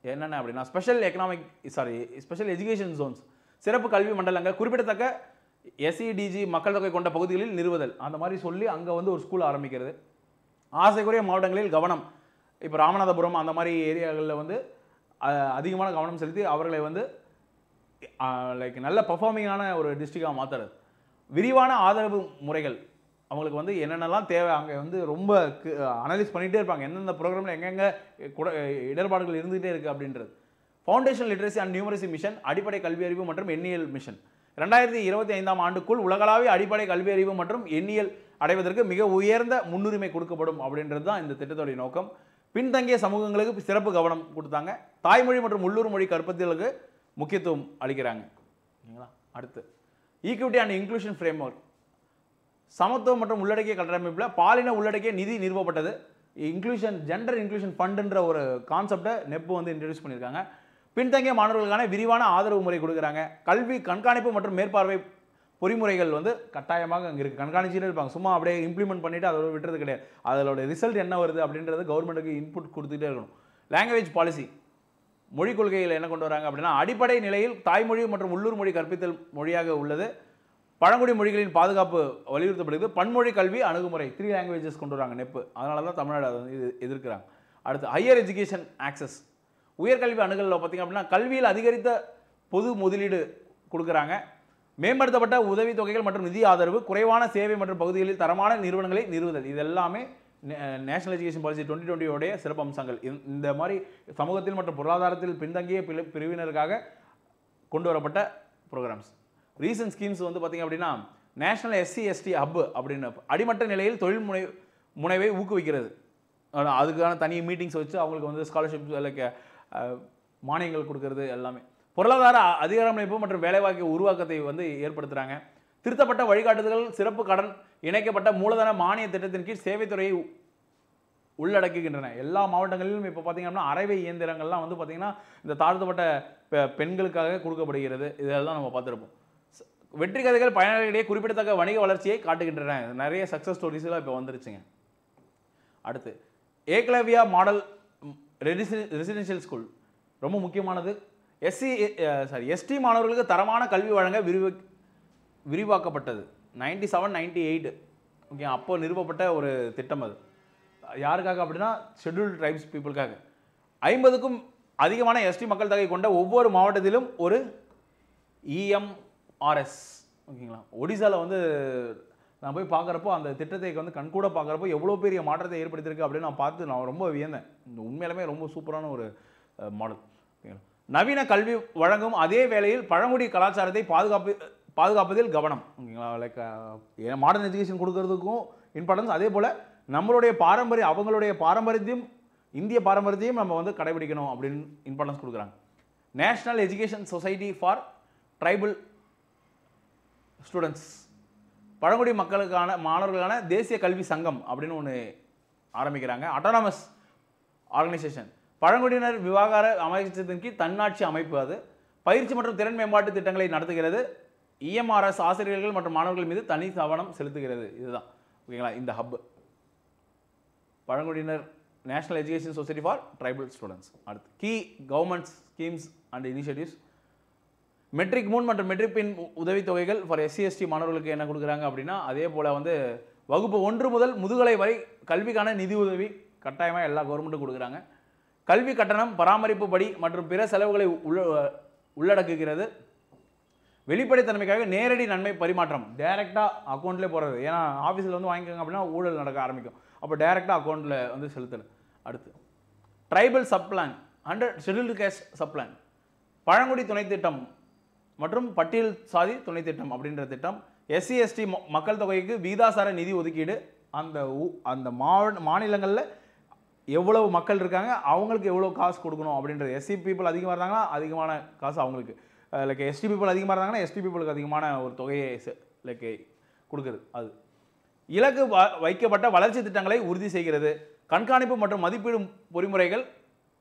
என்னென்ன அப்படின்னா ஸ்பெஷல் எஜுகேஷன் ஜோன்ஸ், சிறப்பு கல்வி மண்டலங்கள், குறிப்பிடத்தக்க SEDG மக்கள் தொகை கொண்ட பகுதிகளில் நிறுவுதல். அந்த மாதிரி சொல்லி அங்கே வந்து ஒரு ஸ்கூல் ஆரம்பிக்கிறது. ஆசைக்குரிய மாவட்டங்களில் கவனம், இப்போ ராமநாதபுரம் அந்த மாதிரி ஏரியாக்களில் வந்து அதிகமான கவனம் செலுத்தி அவர்களை வந்து லைக் நல்ல பர்ஃபார்மிங்கான ஒரு டிஸ்ட்ரிக்டாக மாற்றுறது. விரிவான ஆதரவு முறைகள், அவங்களுக்கு வந்து என்னென்னலாம் தேவை அங்கே வந்து ரொம்ப அனலைஸ் பண்ணிகிட்டே இருப்பாங்க, எந்தெந்த ப்ரோக்ராமில் எங்கெங்கே இடர்பாடுகள் இருந்துகிட்டே இருக்குது அப்படின்றது. Foundation literacy and numeracy mission, அடிப்படை கல்வி அறிவு மற்றும் எண்ணியல் மிஷன் 2025ஆம் ஆண்டுக்குள் உலகளாவிய அடிப்படை கல்வி அறிவு மற்றும் எண்ணியல் அடைவதற்கு மிக உயர்ந்த முன்னுரிமை கொடுக்கப்படும் அப்படின்றது தான் இந்த திட்டத்துடைய நோக்கம். பின்தங்கிய சமூகங்களுக்கு சிறப்பு கவனம் கொடுத்தாங்க. தாய்மொழி மற்றும் உள்ளூர் மொழி கற்பதற்கு முக்கியத்துவம் அளிக்கிறாங்க. சரிங்களா, அடுத்து ஈக்விட்டி அண்ட் இன்க்ளூஷன் ஃப்ரேம்வொர்க், சமத்துவம் மற்றும் உள்ளடக்கிய கட்டமைப்பில் பாலின உள்ளடக்கிய நிதி நிறுவப்பட்டது. ஜெண்டர் இன்க்ளூஷன் ஃபண்டுன்ற ஒரு கான்செப்டை நெப் வந்து இன்ட்ரடியூஸ் பண்ணியிருக்காங்க. பின்தங்கிய மாணவர்களுக்கான விரிவான ஆதரவு முறை கொடுக்குறாங்க. கல்வி கண்காணிப்பு மற்றும் மேற்பார்வை பொறிமுறைகள் வந்து கட்டாயமாக அங்கே இருக்குது, கண்காணிச்சுட்டே இருப்பாங்க, சும்மா அப்படியே இம்ப்ளிமெண்ட் பண்ணிவிட்டு அதோட விட்டுறது கிடையாது. அதோட ரிசல்ட் என்ன வருது அப்படின்றது கவர்மெண்ட்டுக்கு இன்புட் கொடுத்துட்டே இருக்கணும். லாங்குவேஜ் பாலிசி, மொழிக் கொள்கையில் என்ன கொண்டு வராங்க அப்படின்னா அடிப்படை நிலையில் தாய்மொழி மற்றும் உள்ளூர் மொழி கற்பித்தல் மொழியாக உள்ளது. பழங்குடி மொழிகளின் பாதுகாப்பு வலியுறுத்தப்படுகிறது. பன்மொழி கல்வி அணுகுமுறை 3 லாங்குவேஜஸ் கொண்டு வராங்க நெப்பு, அதனால தான் தமிழ்நாடு அதை வந்து எதிர்க்கிறாங்க. அடுத்து ஹையர் எஜுகேஷன் ஆக்சஸ், உயர்கல்வி அணுகலில் பார்த்திங்க அப்படின்னா கல்வியில் அதிகரித்த பொது முதலீடு கொடுக்குறாங்க. மேம்படுத்தப்பட்ட உதவித்தொகைகள் மற்றும் நிதி ஆதரவு, குறைவான சேவை மற்றும் பகுதிகளில் தரமான நிறுவனங்களை நிறுவுதல். இது எல்லாமே நேஷனல் எஜுகேஷன் பாலிசி 2020 சிறப்பு அம்சங்கள். இந்த மாதிரி சமூகத்தில் மற்றும் பொருளாதாரத்தில் பின்தங்கிய பிரிவினருக்காக கொண்டு வரப்பட்ட ப்ரோக்ராம்ஸ். ரீசன்ட் ஸ்கீம்ஸ் வந்து பார்த்திங்க அப்படின்னா நேஷனல் SC/ST ஹப் அப்படின்னு அடிமட்ட நிலையில் தொழில் முனைவை ஊக்குவிக்கிறது. அதுக்கான தனி மீட்டிங்ஸ் வச்சு அவங்களுக்கு வந்து ஸ்காலர்ஷிப்ஸ் லைக் மானியங்கள் கொடுக்கறது எல்லாமே. பொருளாதார அதிகாரமளிப்பு மற்றும் வேலைவாய்ப்பு உருவாக்கத்தை வந்து ஏற்படுத்துகிறாங்க. திருத்தப்பட்ட வழிகாட்டுதல்கள், சிறப்பு கடன் இணைக்கப்பட்ட மூலதன மானிய திட்டத்தின் கீழ் சேவைத்துறையை உள்ளடக்குகின்றன. எல்லா மாவட்டங்களிலும் இப்போ பார்த்தீங்கன்னா அரைவை இயந்திரங்கள்லாம் வந்து பார்த்திங்கன்னா இந்த தாழ்த்தப்பட்ட பெண்களுக்காக கொடுக்கப்படுகிறது. இதெல்லாம் நம்ம பார்த்துருப்போம். வெற்றி கதைகள் பயனாளிகளிடையே குறிப்பிடத்தக்க வணிக வளர்ச்சியை காட்டுகின்றன. நிறைய சக்ஸஸ் ஸ்டோரிஸ்லாம் இப்போ வந்துருச்சுங்க. அடுத்து ஏக்லவியா மாடல் ரெசிடென்ஷியல் ஸ்கூல் ரொம்ப முக்கியமானது. ST மாணவர்களுக்கு தரமான கல்வி வழங்க விரிவாக்கப்பட்டது. 97-98 ஓகே, அப்போ நிறுவப்பட்ட ஒரு திட்டம். அது யாருக்காக அப்படின்னா ஷெட்யூல்டு ட்ரைப்ஸ் பீப்புளுக்காக. 50க்கும் அதிகமான ST மக்கள் தொகை கொண்ட ஒவ்வொரு மாவட்டத்திலும் ஒரு EMRS. ஓகேங்களா, ஒடிசாவில் வந்து நான் போய் பார்க்குறப்போ அந்த திட்டத்தை வந்து கண்கூட பார்க்குறப்போ எவ்வளோ பெரிய மாற்றத்தை ஏற்படுத்தியிருக்கு அப்படின்னு நான் பார்த்து நான் ரொம்ப வியந்தேன். இந்த உண்மையிலுமே ரொம்ப சூப்பரான ஒரு மாடல். ஓகேங்களா, நவீன கல்வி வழங்கும் அதே வேளையில் பழங்குடி கலாச்சாரத்தை பாதுகாப்பதில் கவனம். ஓகேங்களா, லைக் மாடர்ன் எஜுகேஷன் கொடுக்கறதுக்கும் இம்பார்ட்டன்ஸ், அதே போல் நம்மளுடைய அவங்களுடைய பாரம்பரியத்தையும் இந்திய பாரம்பரியத்தையும் நம்ம வந்து கடைபிடிக்கணும் அப்படின்னு இம்பார்ட்டன்ஸ் கொடுக்குறாங்க. National education society for tribal students, பழங்குடி மக்களுக்கான மாணவர்களுக்கான தேசிய கல்வி சங்கம் அப்படின்னு ஒன்று ஆரம்பிக்கிறாங்க. அட்டானமஸ் ஆர்கனைசேஷன், பழங்குடியினர் விவகார அமைச்சகத்தின் கீழ் தன்னாட்சி அமைப்பு. அது பயிற்சி மற்றும் திறன் மேம்பாட்டு திட்டங்களை நடத்துகிறது. EMRS ஆசிரியர்கள் மற்றும் மாணவர்கள் மீது தனி கவனம் செலுத்துகிறது. இதுதான் ஓகேங்களா இந்த ஹப், பழங்குடியினர் national education society for tribal students. அடுத்து key government schemes and initiatives, matric 3 மற்றும் மெட்ரிக் பின் உதவித்தொகைகள் ஃபார் SC/ST மாணவர்களுக்கு என்ன கொடுக்குறாங்க அப்படின்னா அதே போல் வந்து வகுப்பு 1 முதல் முதுகலை வரை கல்விக்கான நிதி உதவி, கட்டாயமாக எல்லா கவர்மெண்ட்டும் கொடுக்குறாங்க. கல்வி கட்டணம், பராமரிப்பு படி மற்றும் பிற செலவுகளை உள்ளடக்குகிறது. வெளிப்படைத்தன்மைக்காக நேரடி நன்மை பரிமாற்றம், டைரெக்டாக அக்கௌண்ட்லேயே போகிறது. ஏன்னா ஆஃபீஸில் வந்து வாங்கிக்கோங்க அப்படின்னா ஊழல் நடக்க ஆரம்பிக்கும். அப்போ டைரெக்டாக அக்கௌண்ட்டில் வந்து செலுத்தணும். அடுத்து tribal sub plan, 100 scheduled caste sub plan, பழங்குடி துணை திட்டம் மற்றும் பட்டியல் சாதி துணை திட்டம் அப்படின்ற திட்டம். எஸ்சி எஸ்டி மக்கள் தொகைக்கு விகிதாசார நிதி ஒதுக்கீடு. அந்த மாநிலங்களில் எவ்வளவு மக்கள் இருக்காங்க, அவங்களுக்கு எவ்வளோ காசு கொடுக்கணும் அப்படின்றது. எஸ்சி பீப்புள் அதிகமாக இருந்தாங்கன்னா அதிகமான காசு அவங்களுக்கு, லைக் எஸ்டி பீப்புள் அதிகமாக இருந்தாங்கன்னா எஸ்டி பீப்புளுக்கு அதிகமான ஒரு தொகையை லைக் கொடுக்குறது. அது இலக்கு வைக்கப்பட்ட வளர்ச்சி திட்டங்களை உறுதி செய்கிறது. கண்காணிப்பு மற்றும் மதிப்பீடு பொறிமுறைகள்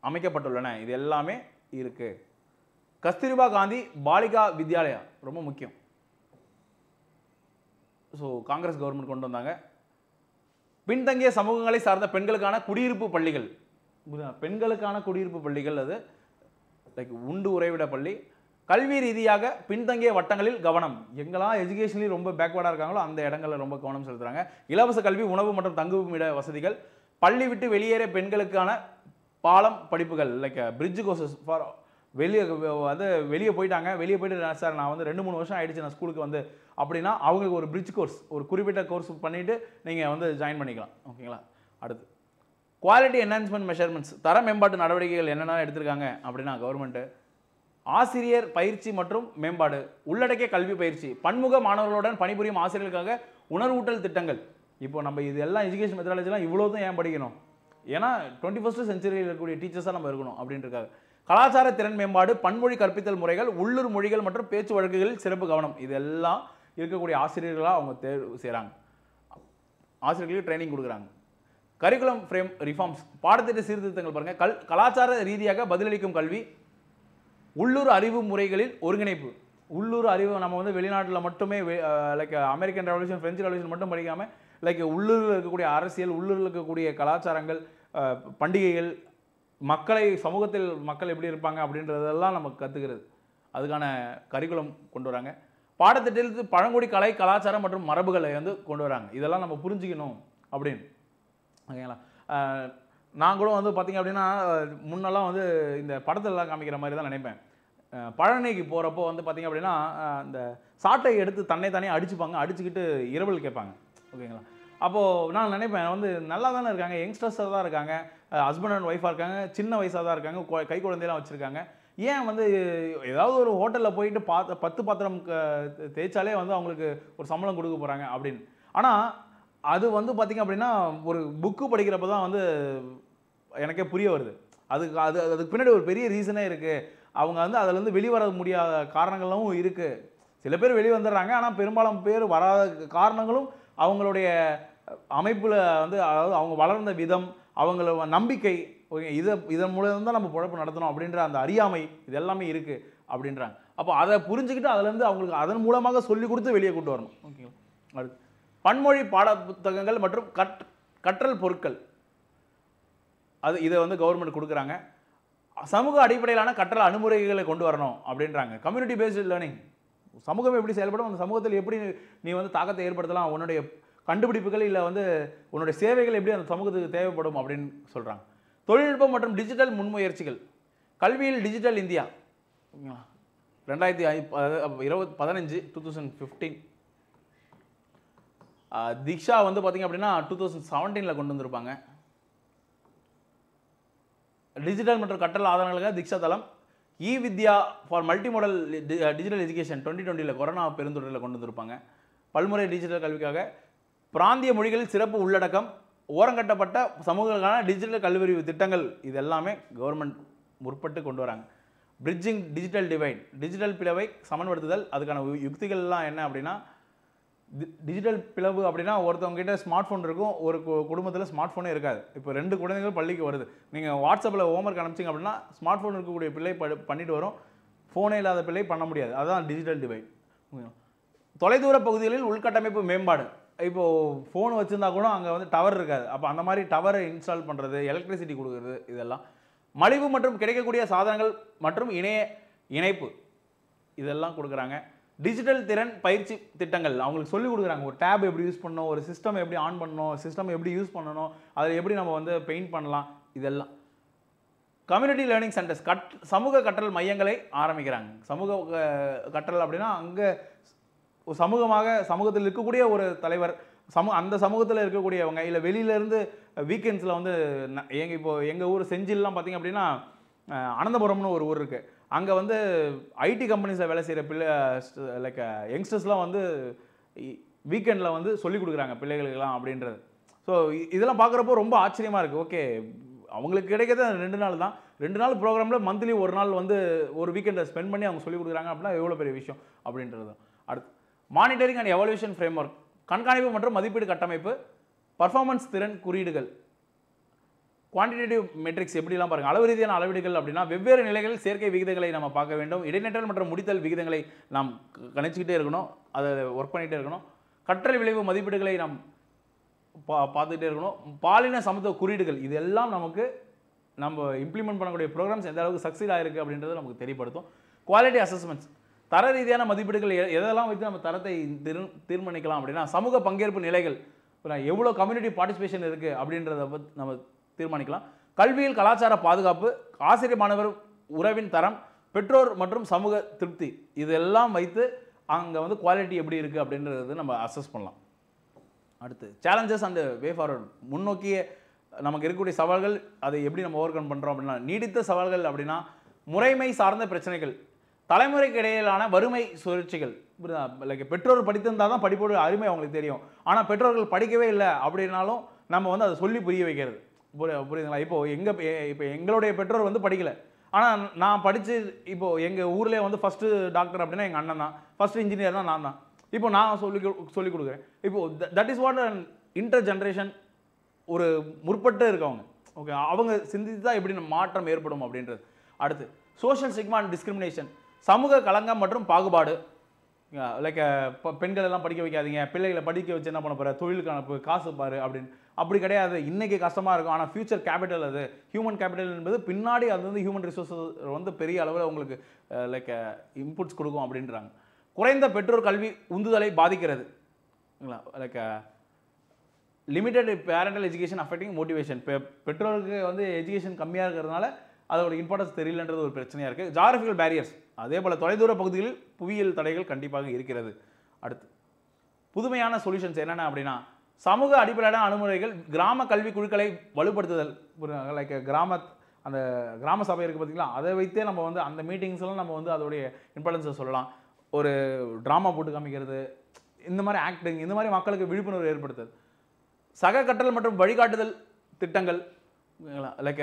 அமைக்கப்பட்டுள்ளன. இது எல்லாமே இருக்கு. கஸ்தூரிபா காந்தி பாலிகா வித்யாலயா ரொம்ப முக்கியம். ஸோ காங்கிரஸ் கவர்மெண்ட் கொண்டு வந்தாங்க. பின்தங்கிய சமூகங்களை சார்ந்த பெண்களுக்கான குடியிருப்பு பள்ளிகள், பெண்களுக்கான குடியிருப்பு பள்ளிகள், அது லைக் உண்டு உறைவிட பள்ளி. கல்வி ரீதியாக பின்தங்கிய வட்டங்களில் கவனம், எங்கெல்லாம் எஜுகேஷன்லேயும் ரொம்ப பேக்வர்டாக இருக்காங்களோ அந்த இடங்களில் ரொம்ப கவனம் செலுத்துகிறாங்க. இலவச கல்வி, உணவு மற்றும் தங்குமிட வசதிகள். பள்ளி விட்டு வெளியேறிய பெண்களுக்கான பாலம் படிப்புகள், லைக் பிரிட்ஜ் கோர்சஸ் ஃபார் வெளியே போயிட்டாங்க, வெளியே போயிட்டு சார் நான் வந்து 2-3 வருஷம் ஆயிடுச்சு நான் ஸ்கூலுக்கு வந்து அப்படின்னா அவங்களுக்கு ஒரு பிரிட்ஜ் கோர்ஸ், ஒரு குறிப்பிட்ட கோர்ஸ் பண்ணிவிட்டு நீங்கள் வந்து ஜாயின் பண்ணிக்கலாம். ஓகேங்களா. அடுத்து குவாலிட்டி என்ஹான்ஸ்மெண்ட் மெஷர்மெண்ட்ஸ், தர மேம்பாட்டு நடவடிக்கைகள் என்னென்ன எடுத்திருக்காங்க அப்படின்னா கவர்மெண்ட்டு. ஆசிரியர் பயிற்சி மற்றும் மேம்பாடு, உள்ளடக்கிய கல்வி பயிற்சி, பன்முக மாணவர்களுடன் பணிபுரியும் ஆசிரியர்களுக்காக உணர்வூட்டல் திட்டங்கள். இப்போ நம்ம இது எல்லாம் எஜுகேஷன் மெத்தடாலஜிலாம் இவ்வளோதும் ஏன் படிக்கணும்? ஏன்னா 21st செஞ்சுரியில் இருக்கக்கூடிய டீச்சர்ஸாக நம்ம இருக்கணும் அப்படின்றக்காக. கலாச்சார திறன் மேம்பாடு, பன்மொழி கற்பித்தல் முறைகள், உள்ளூர் மொழிகள் மற்றும் பேச்சு வழக்குகளில் சிறப்பு கவனம். இதெல்லாம் இருக்கக்கூடிய ஆசிரியர்களாக அவங்க தேர்வு செய்கிறாங்க. ஆசிரியர்களுக்கு ட்ரைனிங் கொடுக்குறாங்க. கரிக்குலம் ஃப்ரேம் ரிஃபார்ம்ஸ், பாடத்திட்ட சீர்திருத்தங்கள் பாருங்கள். கலாச்சார ரீதியாக பதிலளிக்கும் கல்வி, உள்ளூர் அறிவு முறைகளில் ஒருங்கிணைப்பு. உள்ளூர் அறிவு நம்ம வந்து வெளிநாட்டில் மட்டுமே like American revolution, French revolution மட்டும் படிக்காமல் லைக் உள்ளூரில் இருக்கக்கூடிய அரசியல், உள்ளூரில் இருக்கக்கூடிய கலாச்சாரங்கள், பண்டிகைகள், மக்களை சமூகத்தில் மக்கள் எப்படி இருப்பாங்க அப்படின்றதெல்லாம் நமக்கு கற்றுக்கிறது. அதுக்கான கரிக்குலம் கொண்டு வராங்க. பாடத்திட்டத்தில் பழங்குடி கலை, கலாச்சாரம் மற்றும் மரபுகளை வந்து கொண்டு வராங்க. இதெல்லாம் நம்ம புரிஞ்சுக்கணும் அப்படின்னு. ஓகேங்களா. நான் கூட வந்து பார்த்திங்க அப்படின்னா முன்னெல்லாம் வந்து இந்த படத்திலலாம் காமிக்கிற மாதிரி தான் நினைப்பேன். பழனிக்கு போகிறப்போ வந்து பார்த்திங்க அப்படின்னா இந்த சாட்டை எடுத்து தானே அடிச்சுப்பாங்க, அடிச்சுக்கிட்டு இரவல் கேட்பாங்க. ஓகேங்களா. அப்போது நான் நினைப்பேன் வந்து நல்லா தானே இருக்காங்க, யங்ஸ்டர்ஸாக தான் இருக்காங்க, ஹஸ்பண்ட் அண்ட் ஒய்ஃபாக இருக்காங்க, சின்ன வயசாக தான் இருக்காங்க, கை குழந்தையெல்லாம் வச்சுருக்காங்க. ஏன் வந்து ஏதாவது ஒரு ஹோட்டலில் போயிட்டு 10 பாத்திரம் தேய்ச்சாலே வந்து அவங்களுக்கு ஒரு சம்பளம் கொடுக்க போகிறாங்க அப்படின்னு. ஆனால் அது வந்து பார்த்திங்க அப்படின்னா ஒரு புக்கு படிக்கிறப்ப தான் வந்து எனக்கே புரிய வருது. அதுக்கு பின்னாடி ஒரு பெரிய ரீசனே இருக்குது. அவங்க வந்து அதில் வந்து வெளிவர முடியாத காரணங்களும் இருக்குது. சில பேர் வெளியே வந்துடுறாங்க, ஆனால் பெரும்பாலும் பேர் வராத காரணங்களும் அவங்களுடைய அமைப்பில் வந்து, அதாவது அவங்க வளர்ந்த விதம், அவங்களோட நம்பிக்கை, ஓகே இதன் மூலம் தான் நம்ம பொழப்பு நடத்தணும் அப்படின்ற அந்த அறியாமை, இது எல்லாமே இருக்குது அப்படின்றாங்க. அப்போ அதை புரிஞ்சுக்கிட்டு அதுலேருந்து அவங்களுக்கு அதன் மூலமாக சொல்லிக் கொடுத்து வெளியே கொண்டு வரணும். ஓகேங்களா. அடுத்து பன்மொழி பாட புத்தகங்கள் மற்றும் கற்றல் பொருட்கள், இதை வந்து கவர்மெண்ட் கொடுக்குறாங்க. சமூக அடிப்படையிலான கற்றல் அணுகுமுறைகளை கொண்டு வரணும் அப்படின்றாங்க. கம்யூனிட்டி பேஸ்டு லேர்னிங், சமூகம் எப்படி செயல்படும், அந்த சமூகத்தில் எப்படி நீ வந்து தாக்கத்தை ஏற்படுத்தலாம், உன்னுடைய கண்டுபிடிப்புகள் இல்லை வந்து உன்னுடைய சேவைகள் எப்படி அந்த சமூகத்துக்கு தேவைப்படும் அப்படின்னு சொல்கிறாங்க. தொழில்நுட்பம் மற்றும் டிஜிட்டல் முன்முயற்சிகள், கல்வியில் டிஜிட்டல் இந்தியா 2015 தீக்ஷா வந்து பார்த்திங்க அப்படின்னா 2017 கொண்டு வந்திருப்பாங்க. டிஜிட்டல் மற்றும் கற்றல் ஆதாரங்களுக்காக தீக்ஷா தளம். Vidya for multi modal digital education 2020 corona பெருந்தொற்றில் கொண்டு வந்திருப்பாங்க. பல்முறை டிஜிட்டல் கல்விக்காக பிராந்திய மொழிகளில் சிறப்பு உள்ளடக்கம், ஓரங்கட்டப்பட்ட சமூகங்களுக்கான டிஜிட்டல் கல்வியறிவு திட்டங்கள், இது எல்லாமே கவர்மெண்ட் முற்பட்டு கொண்டு வராங்க. பிரிட்ஜிங் டிஜிட்டல் டிவைட், டிஜிட்டல் பிளவை சமன்படுத்துதல். அதுக்கான யுக்திகள்லாம் என்ன அப்படின்னா, டிஜிட்டல் பிளவு அப்படின்னா ஒருத்தவங்க கிட்ட ஸ்மார்ட் ஃபோன் இருக்கும், ஒரு குடும்பத்தில் ஸ்மார்ட் ஃபோனே இருக்காது. இப்போ 2 குழந்தைகள் பள்ளிக்கு வருது, நீங்கள் வாட்ஸ்அப்பில் ஹோம்ஒர்க் அனுப்பிச்சிங்க அப்படின்னா ஸ்மார்ட் ஃபோன் இருக்கக்கூடிய பிள்ளை பண்ணிட்டு வரும், ஃபோனே இல்லாத பிள்ளை பண்ண முடியாது. அதுதான் டிஜிட்டல் டிவைட். தொலைதூர பகுதிகளில் உள்கட்டமைப்பு மேம்பாடு, இப்போது ஃபோன் வச்சுருந்தா கூட அங்கே வந்து டவர் இருக்காது, அப்போ அந்த மாதிரி டவரை இன்ஸ்டால் பண்ணுறது, எலக்ட்ரிசிட்டி கொடுக்குறது, இதெல்லாம். மலிவு மற்றும் கிடைக்கக்கூடிய சாதனங்கள் மற்றும் இணைப்பு, இதெல்லாம் கொடுக்குறாங்க. டிஜிட்டல் திறன் பயிற்சி திட்டங்கள் அவங்களுக்கு சொல்லிக் கொடுக்குறாங்க. ஒரு டேப் எப்படி யூஸ் பண்ணணும், ஒரு சிஸ்டம் எப்படி ஆன் பண்ணணும், சிஸ்டம் எப்படி யூஸ் பண்ணணும், அதில் எப்படி நம்ம வந்து பெயிண்ட் பண்ணலாம், இதெல்லாம். கம்யூனிட்டி லேர்னிங் சென்டர்ஸ் சமூக கற்றல் மையங்களை ஆரம்பிக்கிறாங்க. சமூக கற்றல் அப்படின்னா அங்கே சமூகத்தில் இருக்கக்கூடிய ஒரு தலைவர், அந்த சமூகத்தில் இருக்கக்கூடியவங்க, இல்லை வெளியிலேருந்து வீக்கெண்ட்ஸில் வந்து எங்கள் ஊர் செஞ்சில்லாம் பார்த்திங்க அப்படின்னா அனந்தபுரம்னு ஒரு ஊர் இருக்குது. அங்கே வந்து ஐடி கம்பெனிஸில் வேலை செய்கிற லைக் யங்ஸ்டர்ஸ்லாம் வந்து வீக்கெண்டில் வந்து சொல்லிக் கொடுக்குறாங்க பிள்ளைகளுக்கெல்லாம் அப்படின்றது. ஸோ இதெல்லாம் பார்க்குறப்போ ரொம்ப ஆச்சரியமாக இருக்குது. ஓகே, அவங்களுக்கு கிடைக்கிறது 2 நாள் தான். 2 நாள் ப்ரோக்ராமில் மந்த்லி ஒரு நாள் வந்து ஒரு வீக்கெண்டை ஸ்பெண்ட் பண்ணி அவங்க சொல்லிக் கொடுக்குறாங்க அப்படின்னா எவ்வளோ பெரிய விஷயம் அப்படின்றது. அடுத்து monitoring and evolution frame work, கண்காணிப்பு மற்றும் மதிப்பீடு கட்டமைப்பு, பர்ஃபார்மன்ஸ் திறன் குறியீடுகள், குவான்டிடேட்டிவ் மெட்ரிக்ஸ் எப்படிலாம் பாருங்கள். அளவு ரீதியான அளவீடுகள் அப்படின்னா வெவ்வேறு நிலைகளில் சேர்க்கை விகிதங்களை நம்ம பார்க்க வேண்டும். இடைநிற்றல் மற்றும் முடித்தல் விகிதங்களை நாம் கணிச்சிக்கிட்டே இருக்கணும், அதை ஒர்க் பண்ணிகிட்டே இருக்கணும். கற்றல் விளைவு மதிப்பீடுகளை நாம் பார்த்துக்கிட்டே இருக்கணும். பாலின சமத்துவ குறியீடுகள், இதெல்லாம் நம்ம இம்ப்ளிமெண்ட் பண்ணக்கூடிய ப்ரோக்ராம்ஸ் எந்த அளவுக்கு சக்சீட் ஆகிருக்கு அப்படின்றது நமக்கு தெரியப்படுத்தும். குவாலிட்டி அசஸ்மெண்ட்ஸ், தர ரீதியான மதிப்பீடுகள் எதெல்லாம் வைத்து நம்ம தரத்தை தீர்மானிக்கலாம் அப்படின்னா சமூக பங்கேற்பு நிலைகள், எவ்வளோ கம்யூனிட்டி பார்ட்டிசிபேஷன் இருக்குது அப்படின்றத நம்ம தீர்மானிக்கலாம். கல்வியில் கலாச்சார பாதுகாப்பு, ஆசிரியர் மாணவர் உறவின் தரம், பெற்றோர் மற்றும் சமூக திருப்தி, இதெல்லாம் வைத்து அங்கே வந்து குவாலிட்டி எப்படி இருக்குது அப்படின்றது நம்ம அசஸ் பண்ணலாம். அடுத்து சேலஞ்சஸ் அண்ட் வே ஃபார்வர்ட், முன்னோக்கிய நமக்கு இருக்கக்கூடிய சவால்கள், அதை எப்படி நம்ம ஓவர் கம் பண்ணுறோம் அப்படின்னா நீடித்த சவால்கள் அப்படின்னா முறைமை சார்ந்த பிரச்சனைகள், தலைமுறைக்கு இடையிலான வறுமை சுழற்சிகள். லைக் பெற்றோர் படித்திருந்தால் தான் படிப்போட அருமை அவங்களுக்கு தெரியும். ஆனால் பெற்றோர்கள் படிக்கவே இல்லை அப்படின்னாலும் நம்ம வந்து அதை சொல்லி புரிய வைக்கிறது. புரியுதுங்களா? இப்போ எங்களுடைய பெற்றோர் வந்து படிக்கலை, ஆனால் நான் படித்து இப்போது எங்கள் ஊரில் வந்து ஃபஸ்ட்டு டாக்டர் அப்படின்னா எங்கள் அண்ணன் தான், ஃபஸ்ட்டு இன்ஜினியர் தான் நான் தான். இப்போ நான் சொல்லிக் கொடுக்குறேன். இப்போது that is what an inter generation, ஒரு முற்பட்டு இருக்கவங்க. ஓகே, அவங்க சிந்தித்து தான் எப்படி மாற்றம் ஏற்படும் அப்படின்றது. அடுத்து சோஷியல் ஸ்டிக்மா அண்ட் டிஸ்கிரிமினேஷன், சமூக களங்கம் மற்றும் பாகுபாடு. லைக் பெண்கள் எல்லாம் படிக்க வைக்காதீங்க, பிள்ளைகளை படிக்க வச்சு என்ன பண்ண போகிற, தொழிலுக்கு அனுப்பு, காசு பாரு அப்படின்னு. அப்படி கிடையாது. இன்றைக்கி கஷ்டமாக இருக்கும், ஆனால் ஃபியூச்சர் கேபிட்டல் அது. ஹியூமன் கேபிட்டல் என்பது பின்னாடி அது வந்து ஹியூமன் ரிசோர்ஸஸ் வந்து பெரிய அளவில் உங்களுக்கு லைக் இன்புட்ஸ் கொடுக்கும் அப்படின்றாங்க. குறைந்த பெற்றோர் கல்வி உந்துதலை பாதிக்கிறது. Like limited parental education affecting motivation, பெற்றோருக்கு வந்து எஜுகேஷன் கம்மியாக இருக்கிறதுனால அதோட இம்பார்ட்டன்ஸ் தெரியலன்றது ஒரு பிரச்சனையாக இருக்குது. ஜாகிரபிக்கல் பேரியர்ஸ், அதே போல் தொலைதூர பகுதிகளில் புவியியல் தடைகள் கண்டிப்பாக இருக்கிறது. அடுத்து புதுமையான சொல்யூஷன்ஸ் என்னென்ன அப்படின்னா சமூக அடிப்படையான அணுகுமுறைகள், கிராம கல்வி குழுக்களை வலுப்படுத்துதல். லைக் அந்த கிராம சபை இருக்குது பார்த்தீங்களா, அதை வைத்தே நம்ம வந்து அந்த மீட்டிங்ஸ்லாம் நம்ம வந்து அதோடைய இம்பார்ட்டன்ஸை சொல்லலாம். ஒரு ட்ராமா போட்டு காமிக்கிறது, இந்த மாதிரி ஆக்டிங், இந்த மாதிரி மக்களுக்கு விழிப்புணர்வு ஏற்படுத்துது. சக கற்றல் மற்றும் வழிகாட்டுதல் திட்டங்கள், லைக்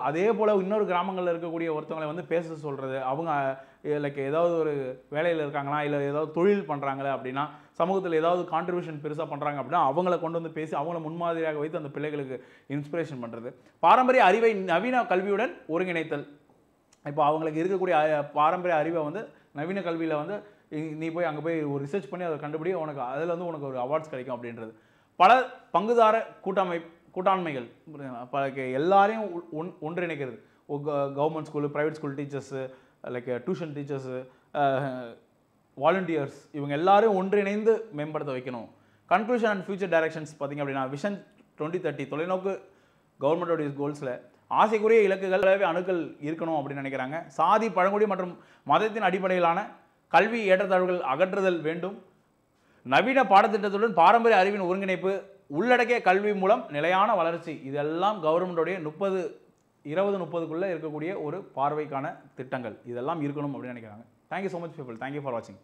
அதே போல் இன்னொரு கிராமங்களில் இருக்கக்கூடிய ஒருத்தவங்களை வந்து பேச சொல்கிறது. அவங்க லைக் ஏதாவது ஒரு வேலையில் இருக்காங்களா, இல்லை ஏதாவது தொழில் பண்ணுறாங்களே அப்படின்னா, சமூகத்தில் ஏதாவது கான்ட்ரிபியூஷன் பெருசாக பண்ணுறாங்க அப்படின்னா அவங்கள கொண்டு வந்து பேசி அவங்கள முன்மாதிரியாக வைத்து அந்த பிள்ளைகளுக்கு இன்ஸ்பிரேஷன் பண்ணுறது. பாரம்பரிய அறிவை நவீன கல்வியுடன் ஒருங்கிணைத்தல். இப்போ அவங்களுக்கு இருக்கக்கூடிய பாரம்பரிய அறிவை வந்து நவீன கல்வியில் வந்து நீ போய் அங்கே போய் ஒரு ரிசர்ச் பண்ணி அதை கண்டுபிடி, உனக்கு அதில் வந்து உனக்கு ஒரு அவார்ட்ஸ் கிடைக்கும் அப்படின்றது. பல பங்குதார கூட்டாண்மைகள், எல்லாரையும் ஒன்றிணைக்கிறது. Government school, private school teachers, like tuition teachers, volunteers, இவங்க எல்லாரும் ஒன்றிணைந்து மேம்படுத்த வைக்கணும். கன்க்ளூஷன் அண்ட் ஃபியூச்சர் டைரக்ஷன்ஸ் பார்த்திங்க அப்படின்னா விஷன் 2030 தொலைநோக்கு கவர்மெண்டோடைய கோல்ஸில் ஆசைக்குரிய இலக்குகள் அணுக்கள் இருக்கணும் அப்படின்னு நினைக்கிறாங்க. சாதி, பழங்குடி மற்றும் மதத்தின் அடிப்படையிலான கல்வி ஏற்றத்தாழ்வுகள் அகற்றுதல் வேண்டும். நவீன பாடத்திட்டத்துடன் பாரம்பரிய அறிவின் ஒருங்கிணைப்பு, உள்ளடக்கிய கல்வி மூலம் நிலையான வளர்ச்சி, இதெல்லாம் கவர்மெண்டோடைய 2030க்குள்ளே இருக்கக்கூடிய ஒரு பார்வைக்கான திட்டங்கள். இதெல்லாம் இருக்கணும் அப்படின்னு நினைக்கிறாங்க. Thank you so much people. Thank you for வாட்சிங்.